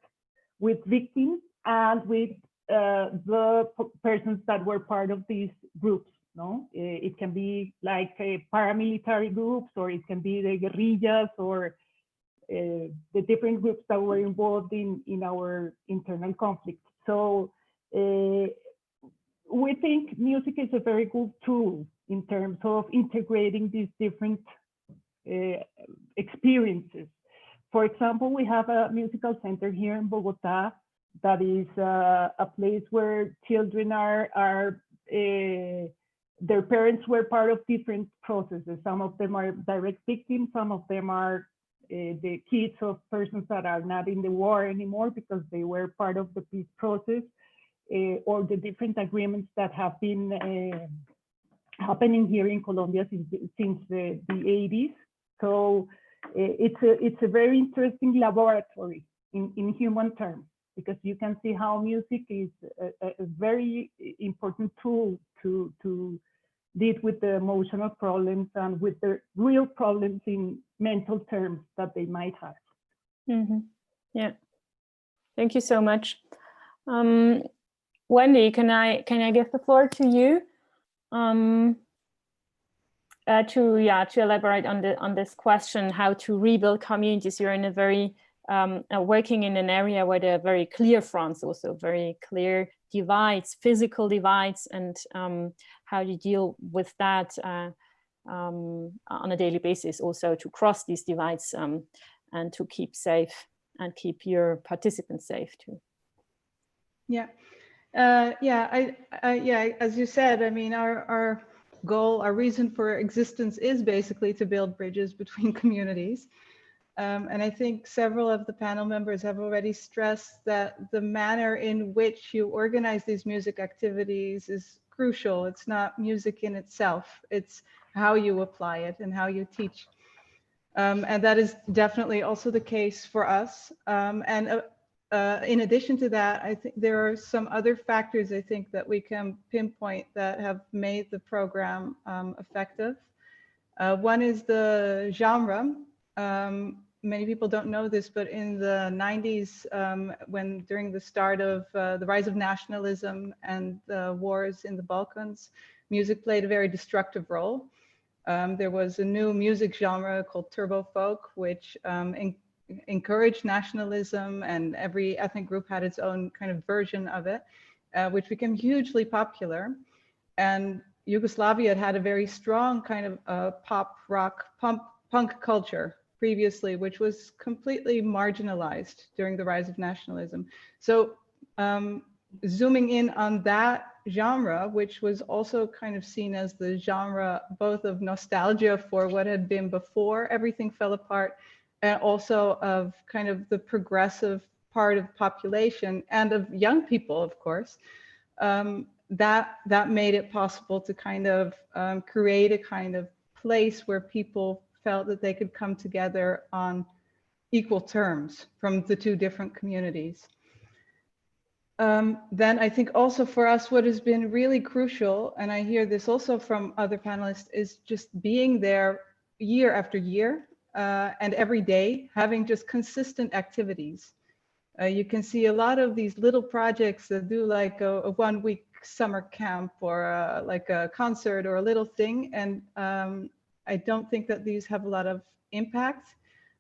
with victims and with the persons that were part of these groups. No, it can be like paramilitary groups, or it can be the guerrillas, or the different groups that were involved in our internal conflict. So we think music is a very good tool in terms of integrating these different experiences. For example, we have a musical center here in Bogota that is a place where children are their parents were part of different processes. Some of them are direct victims, some of them are the kids of persons that are not in the war anymore because they were part of the peace process. or the different agreements that have been happening here in Colombia since the 80s. So it's a very interesting laboratory in human terms, because you can see how music is a very important tool to deal with the emotional problems and with the real problems in mental terms that they might have. Mm-hmm. Yeah, thank you so much. Wendy, can I give the floor to you to elaborate on this question, how to rebuild communities? You're in a very working in an area where there are very clear fronts, also very clear divides, physical divides, and how you deal with that on a daily basis, also to cross these divides and to keep safe and keep your participants safe too. Yeah, as you said, I mean, our goal, our reason for existence is basically to build bridges between communities. And I think several of the panel members have already stressed that the manner in which you organize these music activities is crucial. It's not music in itself, it's how you apply it and how you teach. And that is definitely also the case for us. In addition to that, I think there are some other factors I think that we can pinpoint that have made the program effective. One is the genre. Many people don't know this, but in the 90s, during the start of the rise of nationalism and the wars in the Balkans, music played a very destructive role. There was a new music genre called turbo folk, which encouraged nationalism, and every ethnic group had its own kind of version of it, which became hugely popular. And Yugoslavia had a very strong kind of pop, rock, punk culture previously, which was completely marginalized during the rise of nationalism. So zooming in on that genre, which was also kind of seen as the genre both of nostalgia for what had been before everything fell apart, and also of kind of the progressive part of population and of young people, of course, that made it possible to kind of create a kind of place where people felt that they could come together on equal terms from the two different communities. Then I think also for us, what has been really crucial, and I hear this also from other panelists, is just being there year after year and every day, having just consistent activities. You can see a lot of these little projects that do like a 1 week summer camp or like a concert or a little thing. And I don't think that these have a lot of impact.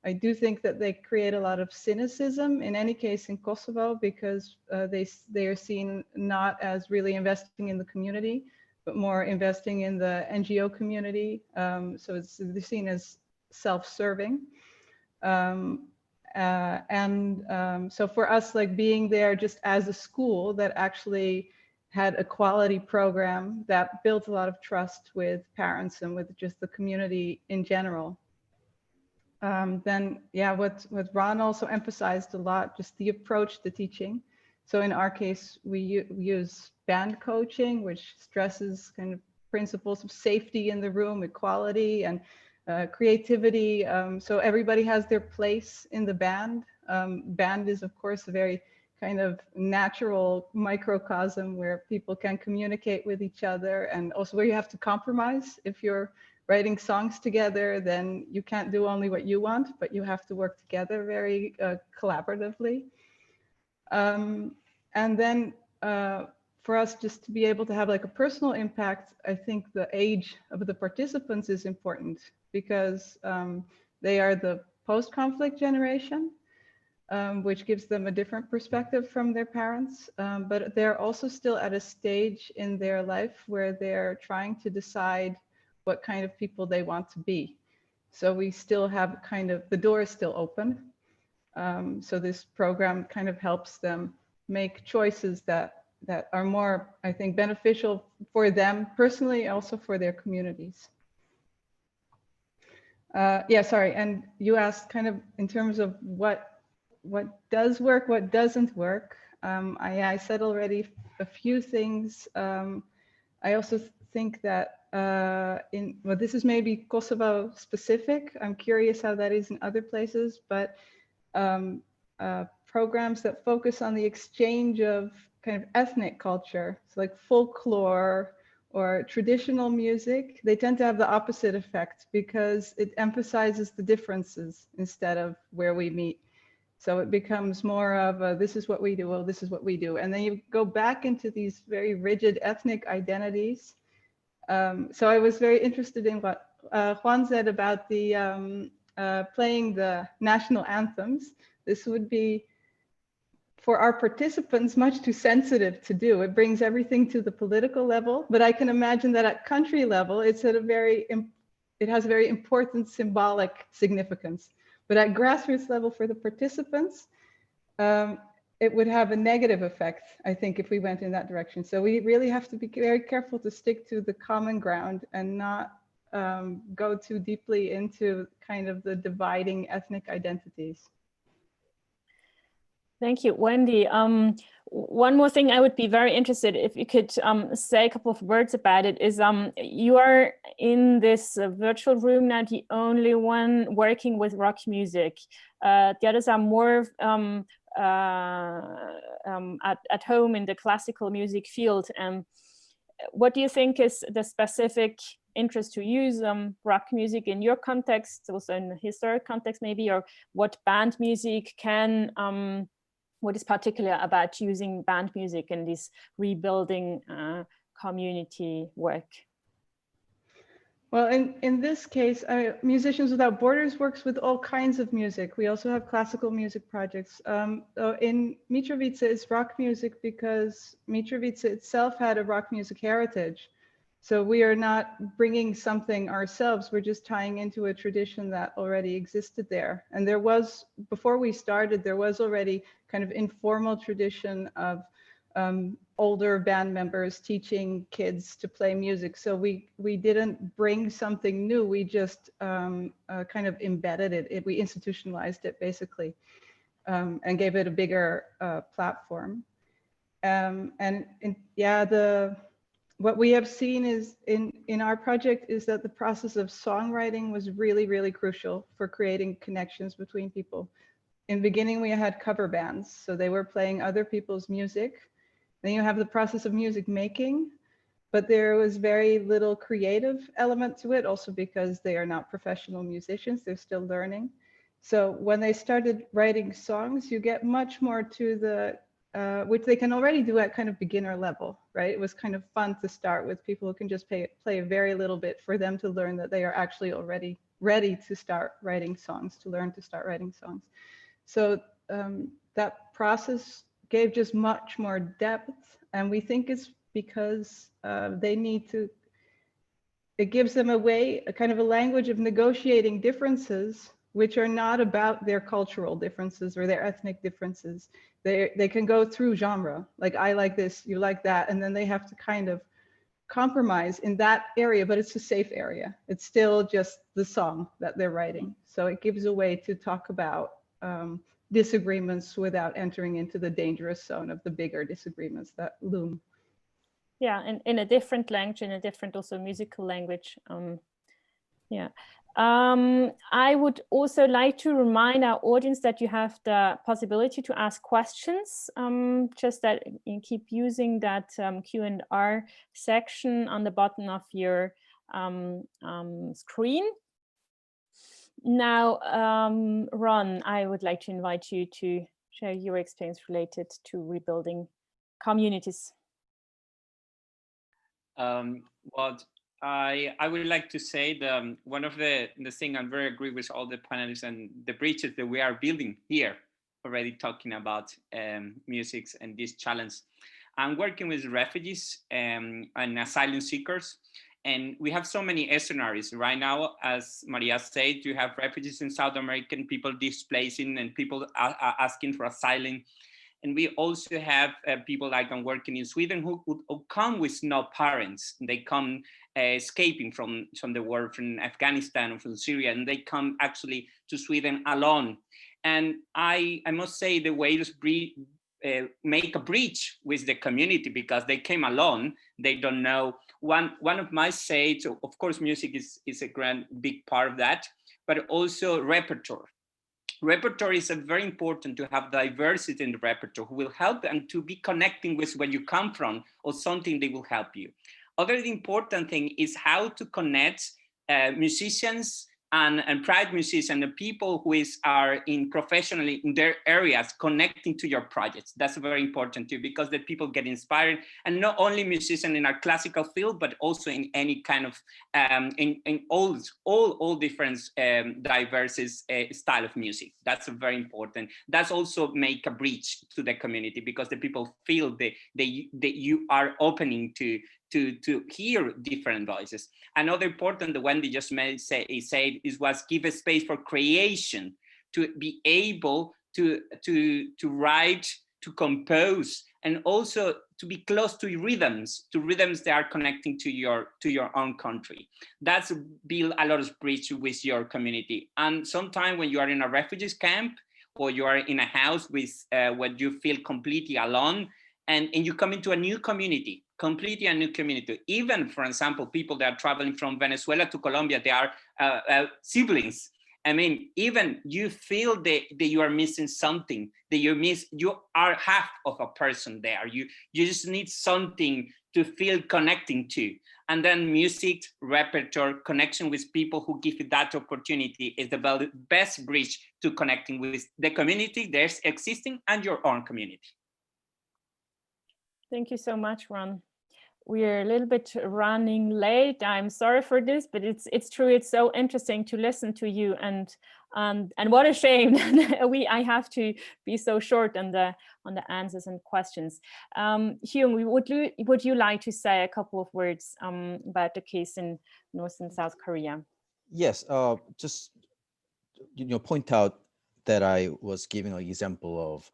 I do think that they create a lot of cynicism, in any case in Kosovo, because they are seen not as really investing in the community, but more investing in the NGO community. So they're seen as self-serving. So for us, like being there just as a school that actually had a quality program that built a lot of trust with parents and with just the community in general. Then, yeah, what Ron also emphasized a lot, just the approach to teaching. So in our case, we use band coaching, which stresses kind of principles of safety in the room, equality and creativity. So everybody has their place in the band. Band is, of course, a very kind of natural microcosm where people can communicate with each other, and also where you have to compromise. If you're writing songs together, then you can't do only what you want, but you have to work together very collaboratively. And then for us just to be able to have like a personal impact, I think the age of the participants is important, because they are the post-conflict generation, which gives them a different perspective from their parents, but they're also still at a stage in their life where they're trying to decide what kind of people they want to be. So we still have kind of, the door is still open. So this program kind of helps them make choices that are more, I think, beneficial for them personally, also for their communities. Yeah, sorry, and you asked kind of in terms of what does work, what doesn't work. I said already a few things. I also think that well, this is maybe Kosovo specific. I'm curious how that is in other places, but programs that focus on the exchange of kind of ethnic culture, so like folklore or traditional music, they tend to have the opposite effect because it emphasizes the differences instead of where we meet. So it becomes more of a, this is what we do, well, this is what we do. And then you go back into these very rigid ethnic identities. So I was very interested in what Juan said about the playing the national anthems. This would be, for our participants, much too sensitive to do. It brings everything to the political level, but I can imagine that at country level, it's at a very, it has a very important symbolic significance. But at grassroots level for the participants, it would have a negative effect, I think, if we went in that direction. So we really have to be very careful to stick to the common ground and not go too deeply into kind of the dividing ethnic identities. Thank you, Wendy. One more thing I would be very interested if you could say a couple of words about it is you are in this virtual room now the only one working with rock music. The others are more at home in the classical music field. What do you think is the specific interest to use rock music in your context, also in the historic context maybe, or what band music can what is particular about using band music in this rebuilding community work? Well, in this case, Musicians Without Borders works with all kinds of music. We also have classical music projects. So in Mitrovica, it's rock music because Mitrovica itself had a rock music heritage. So we are not bringing something ourselves, we're just tying into a tradition that already existed there. And there was, before we started, there was already kind of informal tradition of older band members teaching kids to play music. So we didn't bring something new, we just kind of embedded it, we institutionalized it basically, and gave it a bigger platform. What we have seen is in our project is that the process of songwriting was really, really crucial for creating connections between people. In the beginning, we had cover bands, so they were playing other people's music. Then you have the process of music making, but there was very little creative element to it, also because they are not professional musicians, they're still learning. So when they started writing songs, you get much more to the which they can already do at kind of beginner level, right? It was kind of fun to start with people who can just play a very little bit for them to learn that they are actually already ready to start writing songs, to learn to start writing songs. So that process gave just much more depth. And we think it's because they need to, it gives them a way, a kind of a language of negotiating differences which are not about their cultural differences or their ethnic differences. They can go through genre, like I like this, you like that, and then they have to kind of compromise in that area, but it's a safe area. It's still just the song that they're writing. So it gives a way to talk about disagreements without entering into the dangerous zone of the bigger disagreements that loom. Yeah, and in a different language, in a different also musical language. Yeah. I would also like to remind our audience that you have the possibility to ask questions, just that you keep using that Q&R section on the bottom of your screen. Now, Ron, I would like to invite you to share your experience related to rebuilding communities. What I would like to say one of the thing I very agree with all the panelists and the bridges that we are building here, already talking about music and this challenge. I'm working with refugees and asylum seekers, and we have so many scenarios right now. As Maria said, you have refugees in South American, people displacing and people asking for asylum. And we also have people like I'm working in Sweden who come with no parents. They come escaping from the war, from Afghanistan or from Syria, and they come actually to Sweden alone. And I must say the way to make a bridge with the community because they came alone. They don't know. One of my says, of course, music is a big part of that, but also repertoire. Repertoire is very important to have diversity in the repertoire who will help and to be connecting with where you come from or something that will help you. Other important thing is how to connect musicians and private musicians, the people who are in professionally in their areas connecting to your projects. That's very important too, because the people get inspired, and not only musicians in our classical field, but also in any kind of in all different diverse style of music. That's very important. That's also make a bridge to the community because the people feel that you are opening to hear different voices. Another important, the Wendy just said, was give a space for creation, to be able to write, to compose, and also to be close to rhythms that are connecting to your own country. That's build a lot of bridge with your community. And sometimes when you are in a refugees camp or you are in a house with where you feel completely alone, and you come into a new community, completely a new community. Even, for example, people that are traveling from Venezuela to Colombia, they are siblings. I mean, even you feel that you are missing something, that you are half of a person there. You just need something to feel connecting to. And then music, repertoire, connection with people who give you that opportunity is the best bridge to connecting with the community that's existing and your own community. Thank you so much, Ron. We're a little bit running late. I'm sorry for this, but it's true. It's so interesting to listen to you, and what a shame I have to be so short on the answers and questions. Hyung, would you like to say a couple of words about the case in North and South Korea? Yes, just point out that I was giving an example of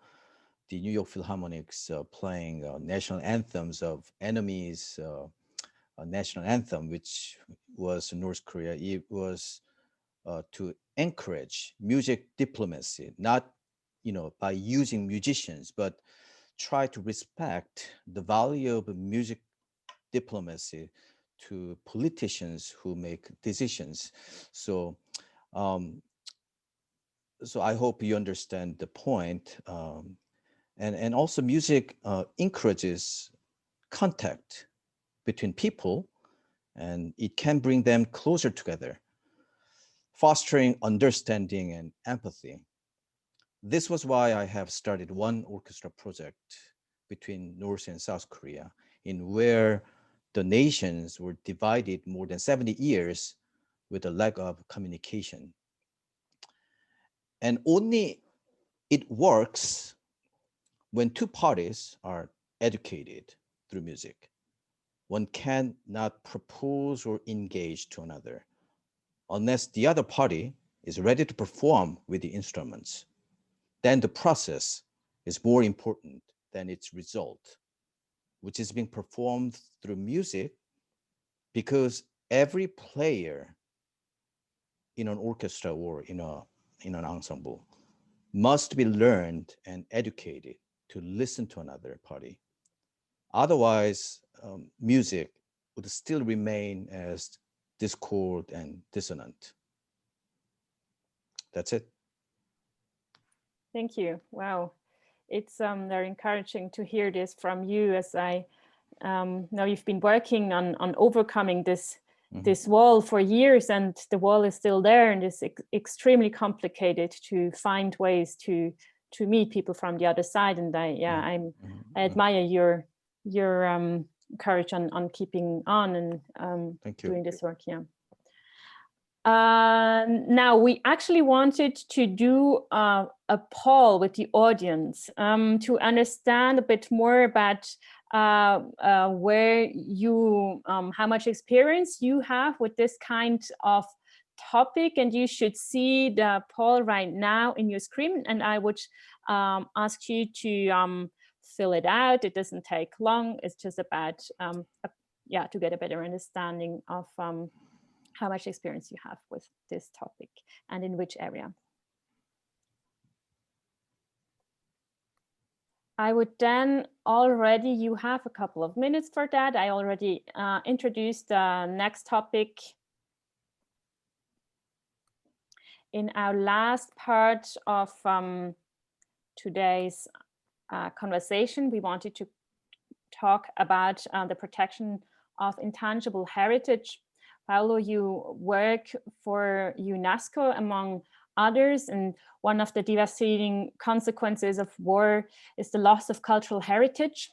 the New York Philharmonics playing national anthems of enemies, national anthem, which was North Korea. It was to encourage music diplomacy, not by using musicians, but try to respect the value of music diplomacy to politicians who make decisions. So, so I hope you understand the point. And also music encourages contact between people, and it can bring them closer together, fostering understanding and empathy. This was why I have started one orchestra project between North and South Korea, in where the nations were divided more than 70 years with a lack of communication. And only it works when two parties are educated through music. One cannot propose or engage to another unless the other party is ready to perform with the instruments. Then the process is more important than its result, which is being performed through music, because every player in an orchestra or in an ensemble must be learned and educated to listen to another party. Otherwise, music would still remain as discord and dissonant. That's it. Thank you. Wow. It's very encouraging to hear this from you, as I know you've been working on overcoming this wall for years, and the wall is still there, and it's extremely complicated to find ways to meet people from the other side. And I admire your courage on keeping on and doing this work. Yeah. Now we actually wanted to do a poll with the audience to understand a bit more about where you, how much experience you have with this kind of topic. And you should see the poll right now in your screen, and I would ask you to fill it out. It doesn't take long. It's just about to get a better understanding of how much experience you have with this topic and in which area. I would then already, you have a couple of minutes for that. I already introduced the next topic in our last part of today's conversation. We wanted to talk about the protection of intangible heritage. Paolo, you work for UNESCO among others, and one of the devastating consequences of war is the loss of cultural heritage,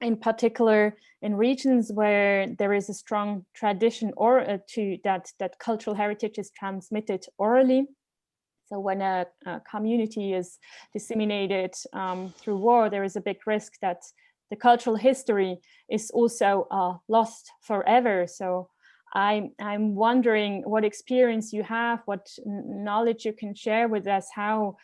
in particular in regions where there is a strong tradition or that cultural heritage is transmitted orally. So when a community is disseminated through war, there is a big risk that the cultural history is also lost forever. So I'm wondering what experience you have, what knowledge you can share with us, how,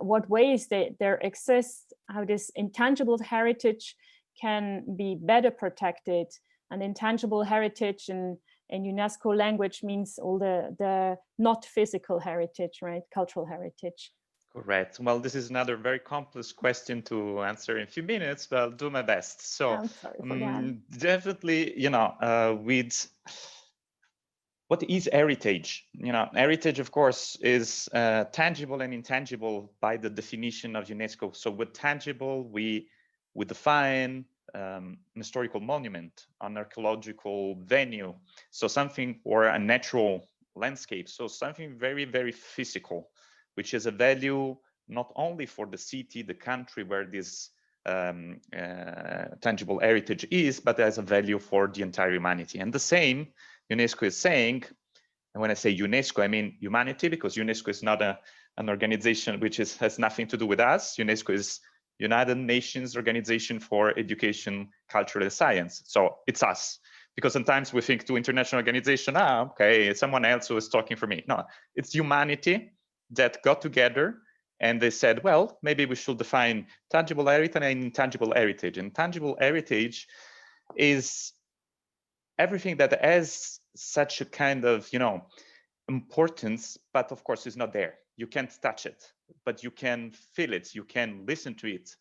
what ways there exist, how this intangible heritage can be better protected. And intangible heritage in UNESCO language means all the not physical heritage, right? Cultural heritage. Correct. Well, this is another very complex question to answer in a few minutes, but I'll do my best. So I'm sorry for that. definitely, you know, with what is heritage? You know, heritage, of course, is tangible and intangible by the definition of UNESCO. So with tangible, we define an historical monument, an archaeological venue, so something, or a natural landscape, so something very, very physical, which is a value not only for the city, the country where this tangible heritage is, but as a value for the entire humanity. And the same UNESCO is saying, and when I say UNESCO, I mean humanity, because UNESCO is not an organization which has nothing to do with us. UNESCO is United Nations Organization for Education, Culture, and Science. So it's us. Because sometimes we think to international organization, okay, someone else who is talking for me. No, it's humanity that got together and they said, well, maybe we should define tangible heritage and intangible heritage. And tangible heritage is everything that has such a kind of, you know, importance, but of course is not there. You can't touch it, but you can feel it, you can listen to it,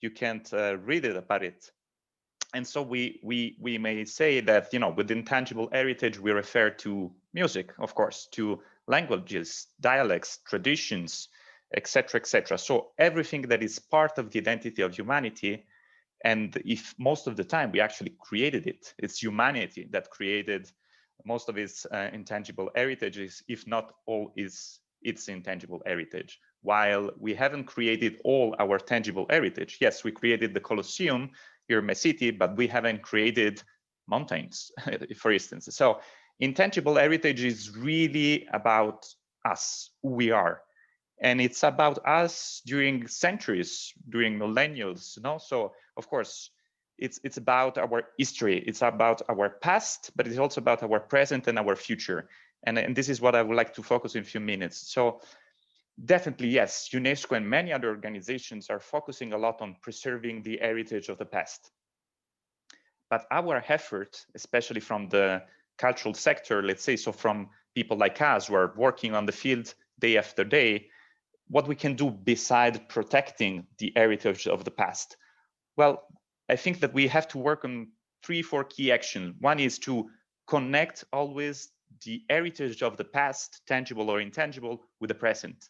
you can't read it about it. And so we may say that, you know, with intangible heritage, we refer to music, of course, to languages, dialects, traditions, etc., etc. So everything that is part of the identity of humanity, and if most of the time we actually created it, it's humanity that created most of its intangible heritages, if not all its intangible heritage. While we haven't created all our tangible heritage. Yes, we created the Colosseum here in my city, but we haven't created mountains, for instance. So intangible heritage is really about us, who we are. And it's about us during centuries, during millennia, you know? So of course, it's about our history, it's about our past, but it's also about our present and our future. And this is what I would like to focus in a few minutes. So definitely, yes, UNESCO and many other organizations are focusing a lot on preserving the heritage of the past. But our effort, especially from the cultural sector, let's say, so from people like us who are working on the field day after day, what we can do beside protecting the heritage of the past? Well, I think that we have to work on 3-4 key actions. One is to connect always the heritage of the past, tangible or intangible, with the present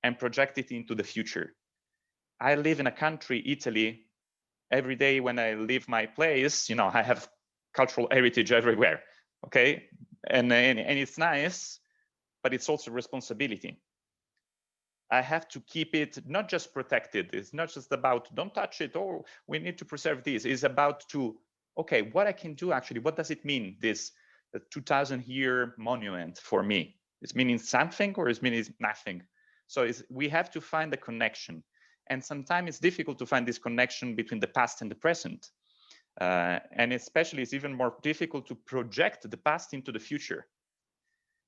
and project it into the future. I live in a country, Italy. Every day when I leave my place, you know, I have cultural heritage everywhere, okay? And it's nice, but it's also responsibility. I have to keep it not just protected. It's not just about don't touch it, or we need to preserve this. It's about to, okay, what I can do actually, what does it mean, this 2000-year monument for me? It's meaning something or it's meaning nothing? So we have to find the connection. And sometimes it's difficult to find this connection between the past and the present. And especially it's even more difficult to project the past into the future.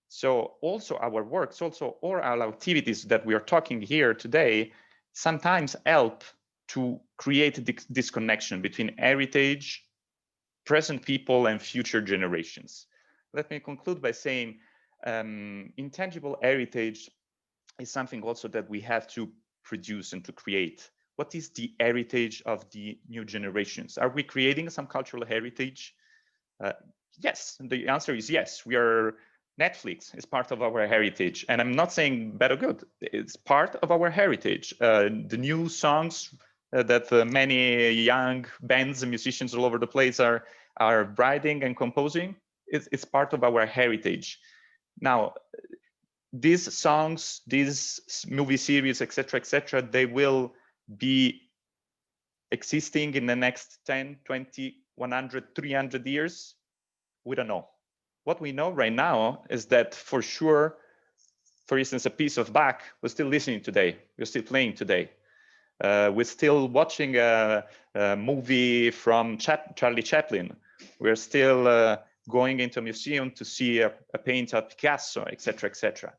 So also our works, also all our activities that we are talking here today, sometimes help to create this connection between heritage, present people, and future generations. Let me conclude by saying intangible heritage is something also that we have to produce and to create. what is the heritage of the new generations? Are we creating some cultural heritage? Yes, the answer is yes. Netflix is part of our heritage, and I'm not saying bad or good. It's part of our heritage. The new songs that many young bands and musicians all over the place are writing and composing, it's part of our heritage. Now, these songs, these movie series, etc., they will be existing in the next 10, 20, 100, 300 years. We don't know. What we know right now is that for sure, for instance, a piece of Bach, we're still listening today. We're still playing today. We're still watching a movie from Charlie Chaplin. We're still going into a museum to see a painting of Picasso, etc.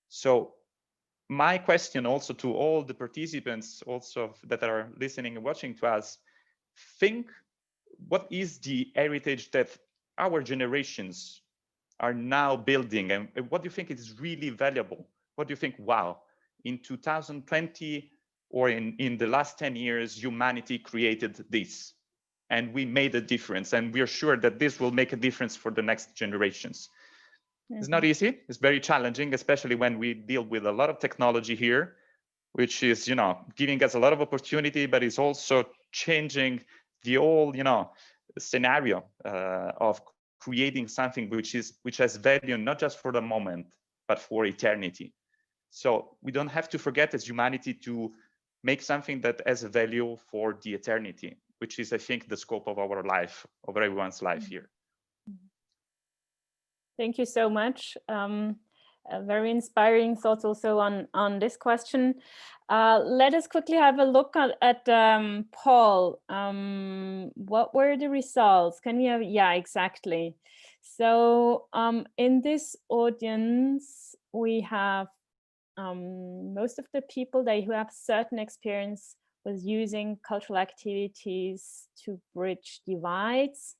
So my question also to all the participants also that are listening and watching to us, think what is the heritage that our generations are now building, and what do you think is really valuable? What do you think, wow, in 2020 or in the last 10 years, humanity created this and we made a difference, and we are sure that this will make a difference for the next generations. It's not easy, it's very challenging, especially when we deal with a lot of technology here, which is, giving us a lot of opportunity, but it's also changing the whole, scenario of creating something which has value, not just for the moment, but for eternity. So we don't have to forget as humanity to make something that has a value for the eternity, which is, I think, the scope of our life, of everyone's life here. Thank you so much. Very inspiring thoughts also on this question. Let us quickly have a look at Paul. What were the results? Can you have, yeah, exactly. So in this audience, we have most of the people who have certain experience with using cultural activities to bridge divides.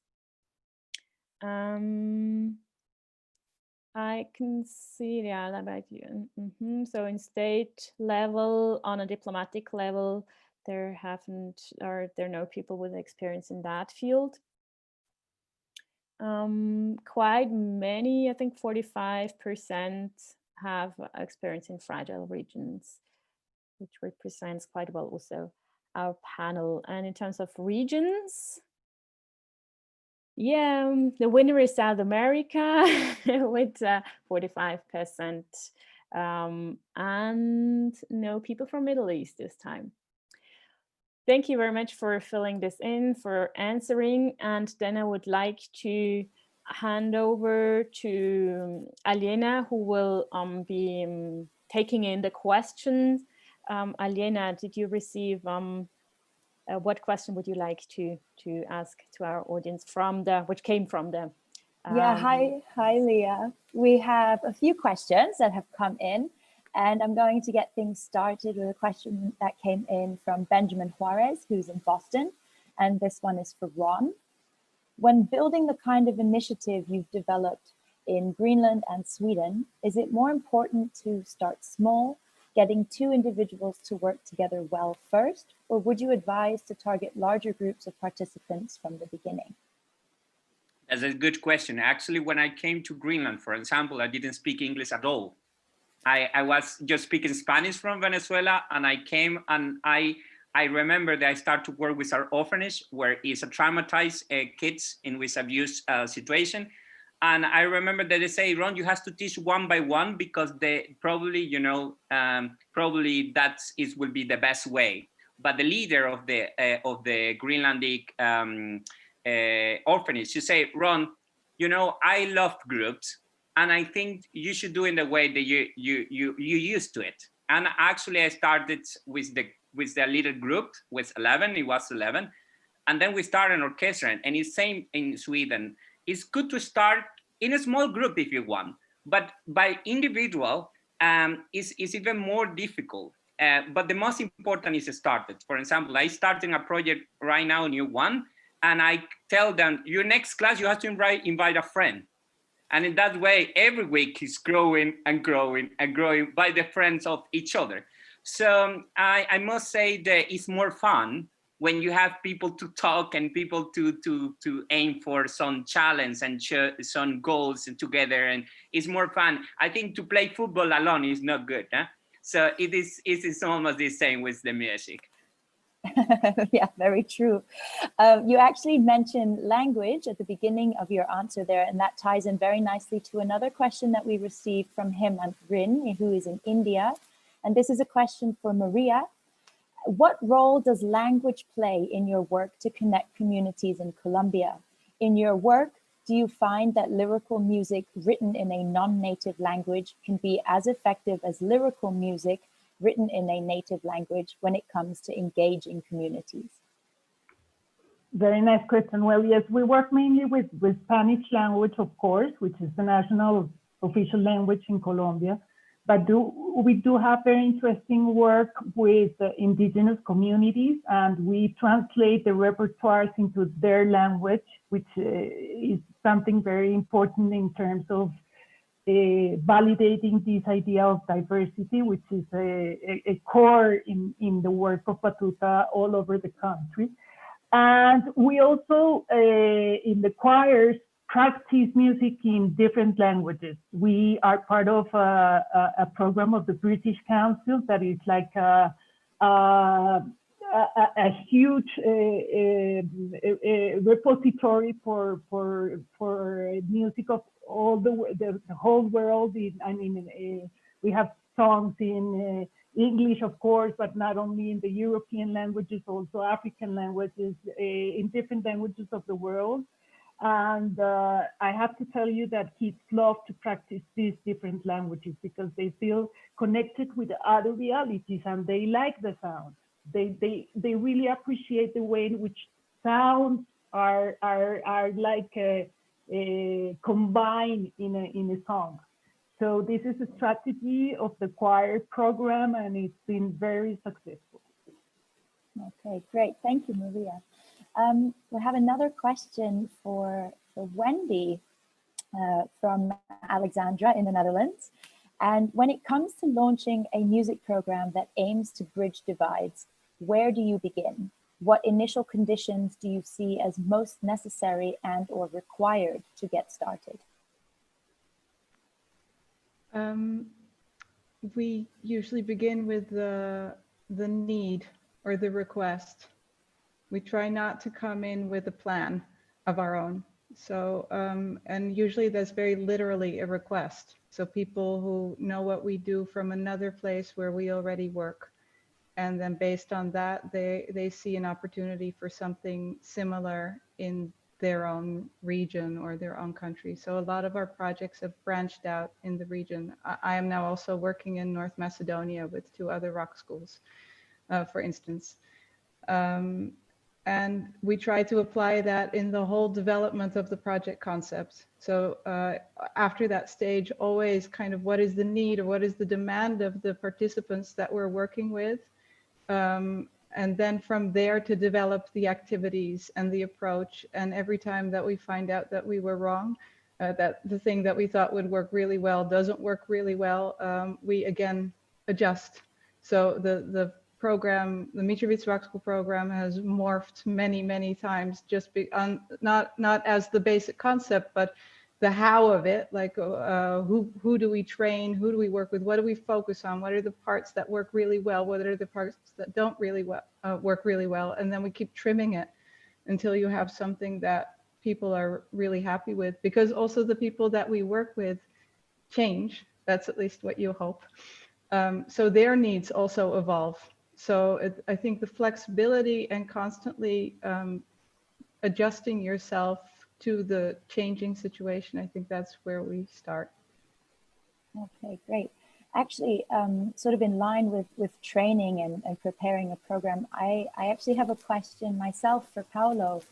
I can see, yeah, that about you. So in state level, on a diplomatic level, there are no people with experience in that field. Quite many, I think 45% have experience in fragile regions, which represents quite well also our panel. And in terms of regions, yeah, the winner is South America with 45%, and no people from Middle East this time. Thank you very much for filling this in, for answering. And then I would like to hand over to Aliena, who will be taking in the questions. Aliena, did you receive what question would you like to ask to our audience which came from the yeah, hi Lea. We have a few questions that have come in, and I'm going to get things started with a question that came in from Benjamin Juarez, who's in Boston, and this one is for Ron. When building the kind of initiative you've developed in Greenland and Sweden, is it more important to start small, getting two individuals to work together well first, or would you advise to target larger groups of participants from the beginning? That's a good question. Actually, when I came to Greenland, for example, I didn't speak English at all. I was just speaking Spanish from Venezuela, and I came and I remember that I started to work with our orphanage, where it's a traumatized kids in with abuse situation. And I remember that they say, Ron, you have to teach one by one, because they probably, probably will be the best way. But the leader of the Greenlandic orphanage, you say, Ron, I love groups, and I think you should do in the way that you used to it. And actually, I started with the little group with 11. It was 11, and then we started an orchestra. And it's same in Sweden. It's good to start in a small group if you want, but by individual is even more difficult. But the most important is started. For example, I starting a project right now, new one, and I tell them, your next class, you have to invite a friend. And in that way, every week is growing and growing and growing by the friends of each other. So I must say that it's more fun when you have people to talk and people to aim for some challenge and some goals together, and it's more fun. I think to play football alone is not good, huh? So it is almost the same with the music. Yeah, very true. You actually mentioned language at the beginning of your answer there, and that ties in very nicely to another question that we received from Hemant Rin, who is in India. And this is a question for Maria. What role does language play in your work to connect communities in Colombia? In your work, do you find that lyrical music written in a non-native language can be as effective as lyrical music written in a native language when it comes to engaging communities? Very nice question. Well, yes, we work mainly with Spanish language, of course, which is the national official language in Colombia. But we do have very interesting work with indigenous communities, and we translate the repertoires into their language, which is something very important in terms of validating this idea of diversity, which is a core in the work of Batuta all over the country. And we also, in the choirs, practice music in different languages. We are part of a program of the British Council that is like a huge repository for music of all the whole world. We have songs in English, of course, but not only in the European languages, also African languages, in different languages of the world. And I have to tell you that kids love to practice these different languages because they feel connected with other realities and they like the sound. They really appreciate the way in which sounds are like combined in a song. So this is a strategy of the choir program, and it's been very successful. Okay, great. Thank you, Maria. We have another question for Wendy from Alexandra in the Netherlands. And when it comes to launching a music program that aims to bridge divides, where do you begin? What initial conditions do you see as most necessary and or required to get started? We usually begin with the need or the request. We try not to come in with a plan of our own. So, and usually that's very literally a request. So people who know what we do from another place where we already work. And then based on that, they see an opportunity for something similar in their own region or their own country. So a lot of our projects have branched out in the region. I am now also working in North Macedonia with 2 other rock schools, for instance. And we try to apply that in the whole development of the project concept. So after that stage, always kind of what is the need or what is the demand of the participants that we're working with? And then from there to develop the activities and the approach. And every time that we find out that we were wrong, that the thing that we thought would work really well doesn't work really well, we again adjust. So the program, the Mitrovic Rock School program, has morphed many times, just not as the basic concept, but the how of it, like who do we train, who do we work with, what do we focus on, what are the parts that work really well, what are the parts that don't really work really well, and then we keep trimming it until you have something that people are really happy with, because also the people that we work with change. That's at least what you hope. So their needs also evolve. So I think the flexibility and constantly adjusting yourself to the changing situation, I think that's where we start. Okay, great. Actually, sort of in line with training and preparing a program, I actually have a question myself for Paolo.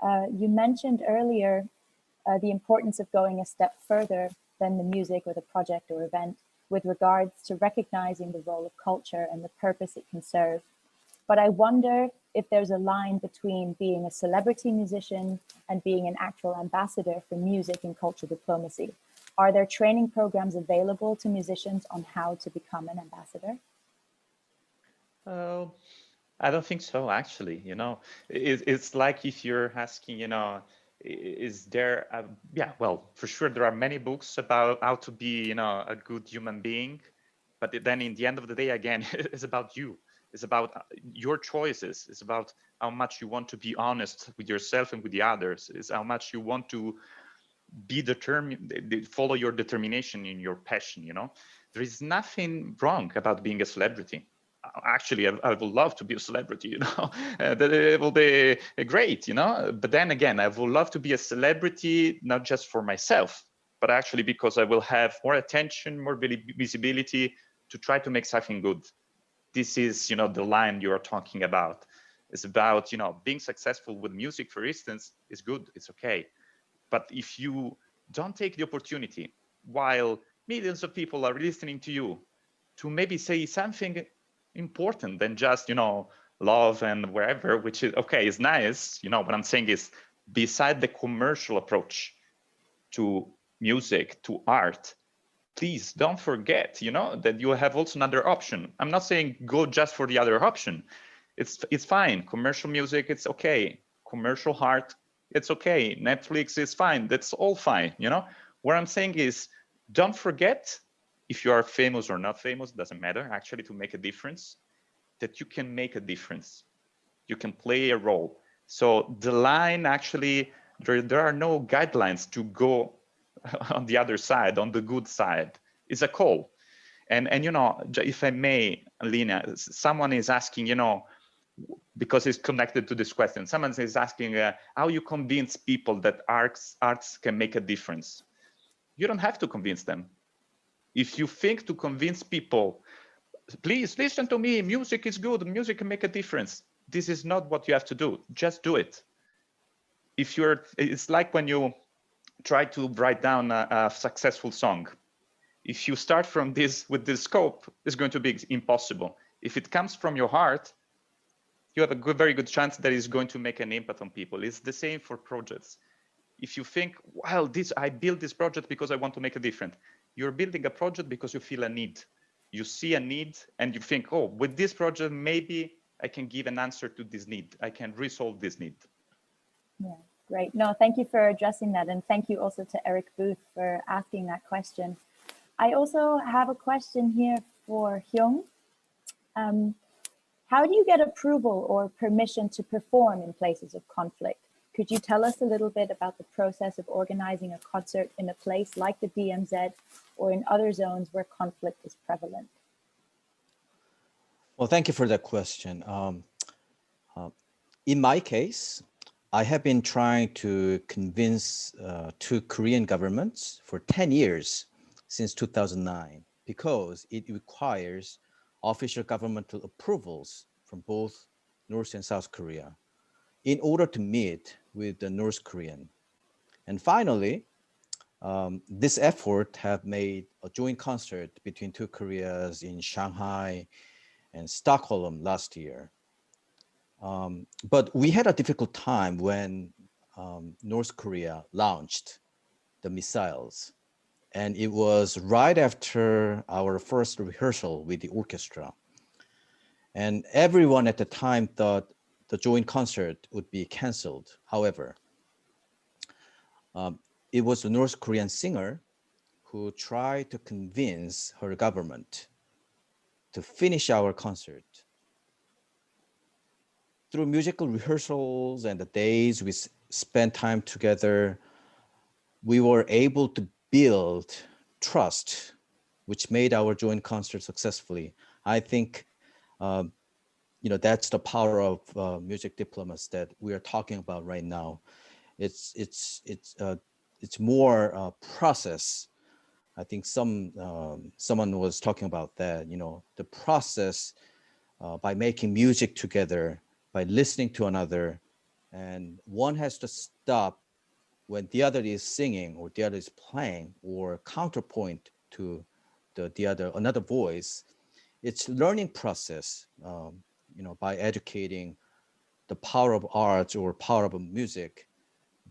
You mentioned earlier the importance of going a step further than the music or the project or event with regards to recognizing the role of culture and the purpose it can serve. But I wonder if there's a line between being a celebrity musician and being an actual ambassador for music and cultural diplomacy. Are there training programs available to musicians on how to become an ambassador? I don't think so, actually. It's like if you're asking, is there yeah, well, for sure there are many books about how to be, a good human being, but then in the end of the day, again, it's about you. It's about your choices. It's about how much you want to be honest with yourself and with the others. It's how much you want to be determined, follow your determination in your passion. There is nothing wrong about being a celebrity. Actually, I would love to be a celebrity. That it will be great. But then again, I would love to be a celebrity not just for myself, but actually because I will have more attention, more visibility to try to make something good. This is, the line you are talking about. It's about, being successful with music, for instance, is good. It's okay. But if you don't take the opportunity while millions of people are listening to you to maybe say something important than just, love and wherever, which is okay, is nice. What I'm saying is, beside the commercial approach to music, to art, please don't forget, that you have also another option. I'm not saying go just for the other option. It's fine. Commercial music, it's okay. Commercial art, it's okay. Netflix is fine. That's all fine. What I'm saying is, don't forget, if you are famous or not famous, doesn't matter, actually, to make a difference, that you can make a difference. You can play a role. So the line, actually, there are no guidelines to go on the other side, on the good side. It's a call. And if I may, Lina, someone is asking, because it's connected to this question, someone is asking how you convince people that arts can make a difference. You don't have to convince them. If you think to convince people, please listen to me, music is good, music can make a difference, this is not what you have to do. Just do it. It's like when you try to write down a successful song. If you start from with this scope, it's going to be impossible. If it comes from your heart, you have a very good chance that it's going to make an impact on people. It's the same for projects. If you think, well, I built this project because I want to make a difference, you're building a project because you feel a need. You see a need and you think, oh, with this project, maybe I can give an answer to this need. I can resolve this need. Yeah, great. No, thank you for addressing that. And thank you also to Eric Booth for asking that question. I also have a question here for Hyung. How do you get approval or permission to perform in places of conflict? Could you tell us a little bit about the process of organizing a concert in a place like the DMZ or in other zones where conflict is prevalent? Well, thank you for that question. In my case, I have been trying to convince two Korean governments for 10 years since 2009, because it requires official governmental approvals from both North and South Korea in order to meet with the North Korean. And finally, this effort have made a joint concert between two Koreas in Shanghai and Stockholm last year. But we had a difficult time when North Korea launched the missiles. And it was right after our first rehearsal with the orchestra. And everyone at the time thought the joint concert would be canceled. However, it was a North Korean singer who tried to convince her government to finish our concert. Through musical rehearsals and the days we spent time together, we were able to build trust, which made our joint concert successfully. I think, that's the power of music diplomas that we are talking about right now. It's more process. I think someone was talking about that. The process by making music together, by listening to another, and one has to stop when the other is singing or the other is playing or counterpoint to another voice. It's learning process, by educating the power of art or power of music,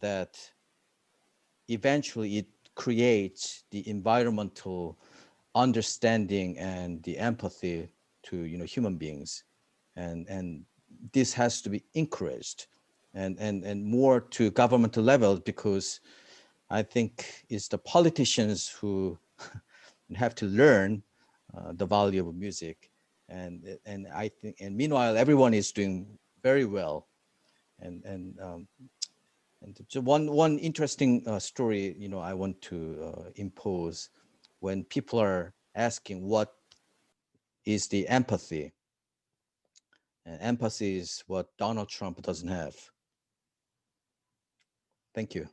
that eventually it creates the environmental understanding and the empathy to human beings. and this has to be encouraged and more to governmental level, because I think it's the politicians who have to learn the value of music, and I think, and meanwhile everyone is doing very well, and so one interesting story, you know, I want to impose when people are asking what is the empathy, and empathy is what Donald Trump doesn't have. Thank you.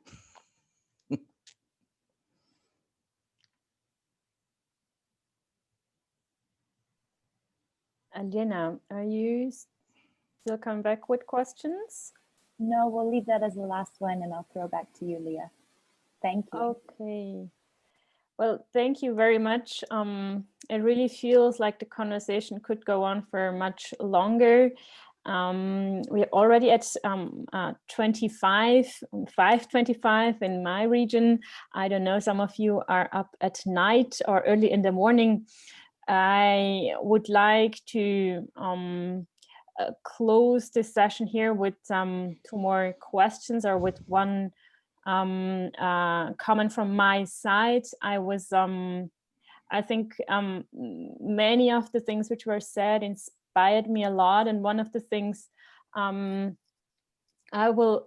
And Jenna, are you still coming back with questions? No, we'll leave that as the last one, and I'll throw back to you, Lea. Thank you. Okay. Well, thank you very much. It really feels like the conversation could go on for much longer. We're already at 5:25 in my region. I don't know, some of you are up at night or early in the morning. I would like to close this session here with 2 more questions, or with one comment from my side. I think many of the things which were said inspired me a lot, and one of the things I will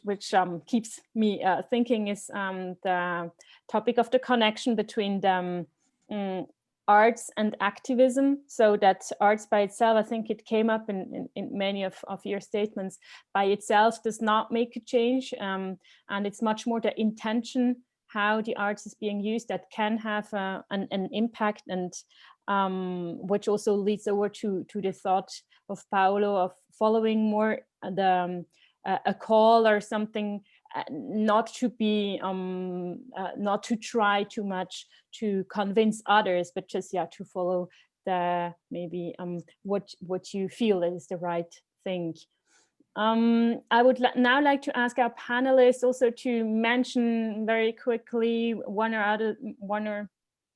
which keeps me thinking is the topic of the connection between the arts and activism. So that arts by itself, I think it came up in many of your statements, by itself does not make a change, and it's much more the intention, how the arts is being used, that can have an impact, and which also leads over to the thought of Paolo of following more a call or something, not to be not to try too much to convince others, but just to follow the maybe what you feel is the right thing. I would now like to ask our panelists also to mention very quickly one or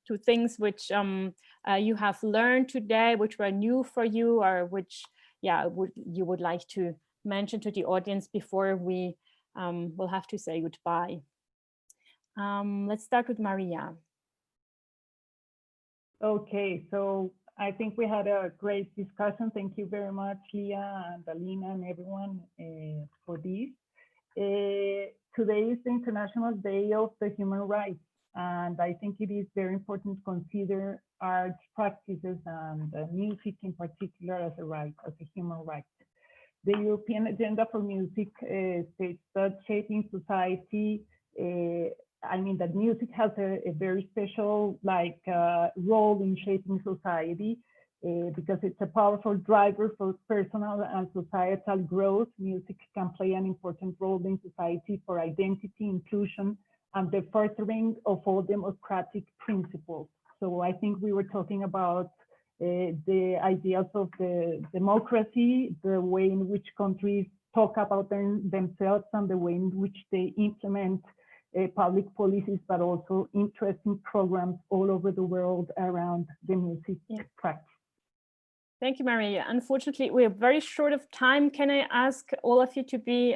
two things which you have learned today, which were new for you, or which you would like to mention to the audience before we will have to say goodbye. Let's start with Maria. Okay, so I think we had a great discussion. Thank you very much, Lea and Alina and everyone for this. Today is the International Day of the Human Rights, and I think it is very important to consider arts practices and music in particular as a right, as a human right. The European Agenda for Music states that shaping society, that music has a very special role in shaping society because it's a powerful driver for personal and societal growth. Music can play an important role in society for identity, inclusion, and the furthering of all democratic principles. So I think we were talking about the ideas of the democracy, the way in which countries talk about themselves, and the way in which they implement public policies, but also interesting programs all over the world around the music practice. Thank you, Maria. Unfortunately, we are very short of time. Can I ask all of you to be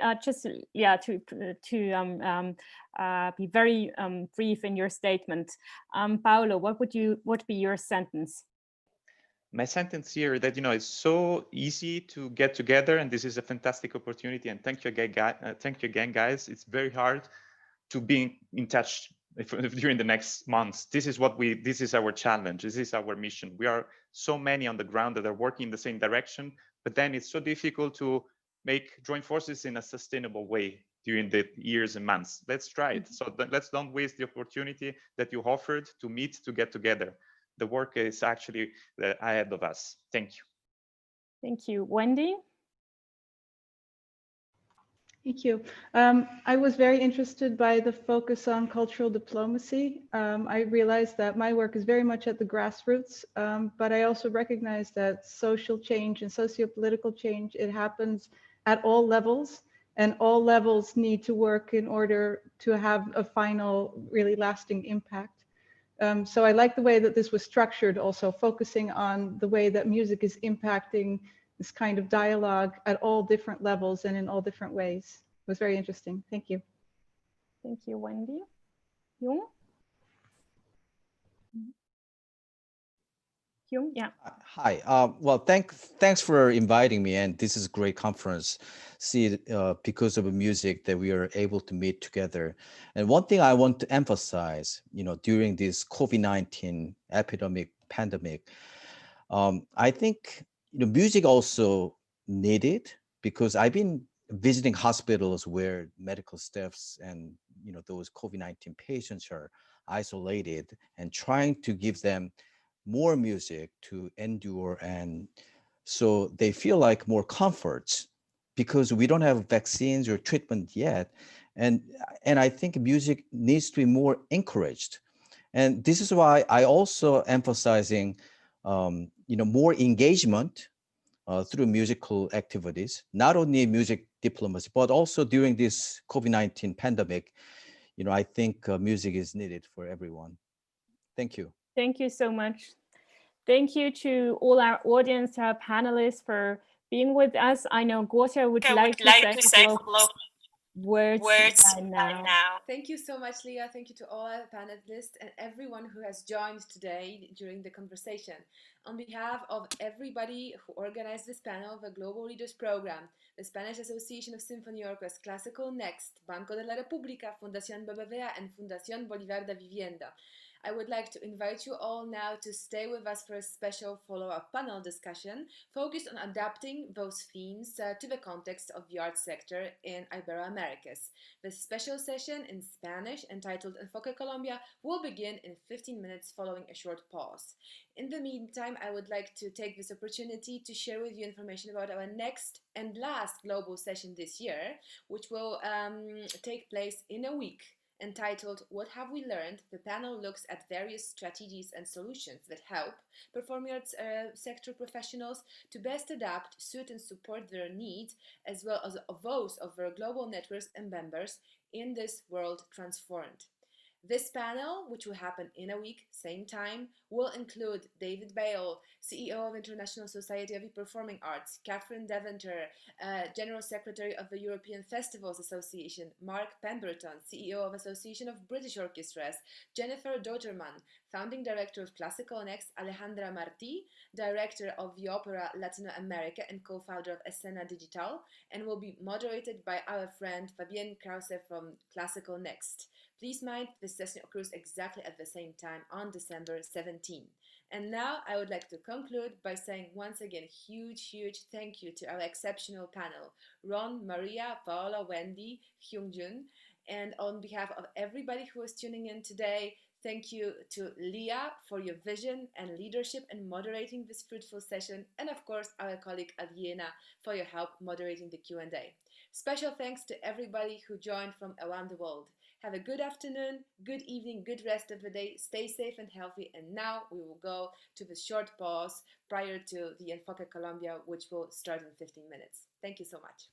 be very brief in your statement? Paolo, what would be your sentence? My sentence here that, it's so easy to get together, and this is a fantastic opportunity. And thank you again, guys. It's very hard to be in touch during the next months. This is our challenge. This is our mission. We are so many on the ground that are working in the same direction, but then it's so difficult to join forces in a sustainable way during the years and months. Let's try it. So let's don't waste the opportunity that you offered to meet, to get together. The work is actually ahead of us. Thank you. Thank you. Wendy? Thank you. I was very interested by the focus on cultural diplomacy. I realized that my work is very much at the grassroots, but I also recognize that social change and socio-political change, it happens at all levels, and all levels need to work in order to have a final, really lasting impact. So I like the way that this was structured, also focusing on the way that music is impacting this kind of dialogue at all different levels and in all different ways. It was very interesting. Thank you. Thank you, Wendy. Hyung? Hyung, yeah. Hi. Well, thanks for inviting me, and this is a great conference. See, because of the music that we are able to meet together. And one thing I want to emphasize, during this COVID-19 pandemic, I think music also needed, because I've been visiting hospitals where medical staffs and those COVID-19 patients are isolated, and trying to give them more music to endure, and so they feel like more comforts, because we don't have vaccines or treatment yet. And I think music needs to be more encouraged, and this is why I also emphasizing more engagement through musical activities, not only music diplomacy, but also during this COVID-19 pandemic. I think music is needed for everyone. Thank you. Thank you so much. Thank you to all our audience, our panelists, for being with us. I know Gosia would like to say a couple of words right now. Thank you so much, Lea. Thank you to all our panelists and everyone who has joined today during the conversation. On behalf of everybody who organized this panel, the Global Readers Program, the Spanish Association of Symphony Orchestras, Classical Next, Banco de la República, Fundación BBVA, and Fundación Bolívar de Vivienda, I would like to invite you all now to stay with us for a special follow-up panel discussion focused on adapting those themes to the context of the arts sector in Ibero-Americas. This special session in Spanish, entitled Enfoque Colombia, will begin in 15 minutes following a short pause. In the meantime, I would like to take this opportunity to share with you information about our next and last global session this year, which will take place in a week. Entitled What Have We Learned?, the panel looks at various strategies and solutions that help performing arts sector professionals to best adapt, suit and support their needs, as well as those of their global networks and members in this world transformed. This panel, which will happen in a week, same time, will include David Bale, CEO of International Society of Performing Arts, Catherine Deventer, General Secretary of the European Festivals Association, Mark Pemberton, CEO of Association of British Orchestras, Jennifer Doterman, Founding Director of Classical Next, Alejandra Martí, Director of the Opera Latin America and co-founder of Escena Digital, and will be moderated by our friend Fabienne Krause from Classical Next. Please mind, this session occurs exactly at the same time on December 17. And now I would like to conclude by saying once again huge thank you to our exceptional panel, Ron, Maria, Paolo, Wendy, Hyung, Joon, and on behalf of everybody who is tuning in today, thank you to Lea for your vision and leadership in moderating this fruitful session, and of course our colleague Adriana for your help moderating the Q&A. Special thanks to everybody who joined from around the world. Have a good afternoon, good evening, good rest of the day, stay safe and healthy, and now we will go to the short pause prior to the Enfoque Colombia, which will start in 15 minutes. Thank you so much.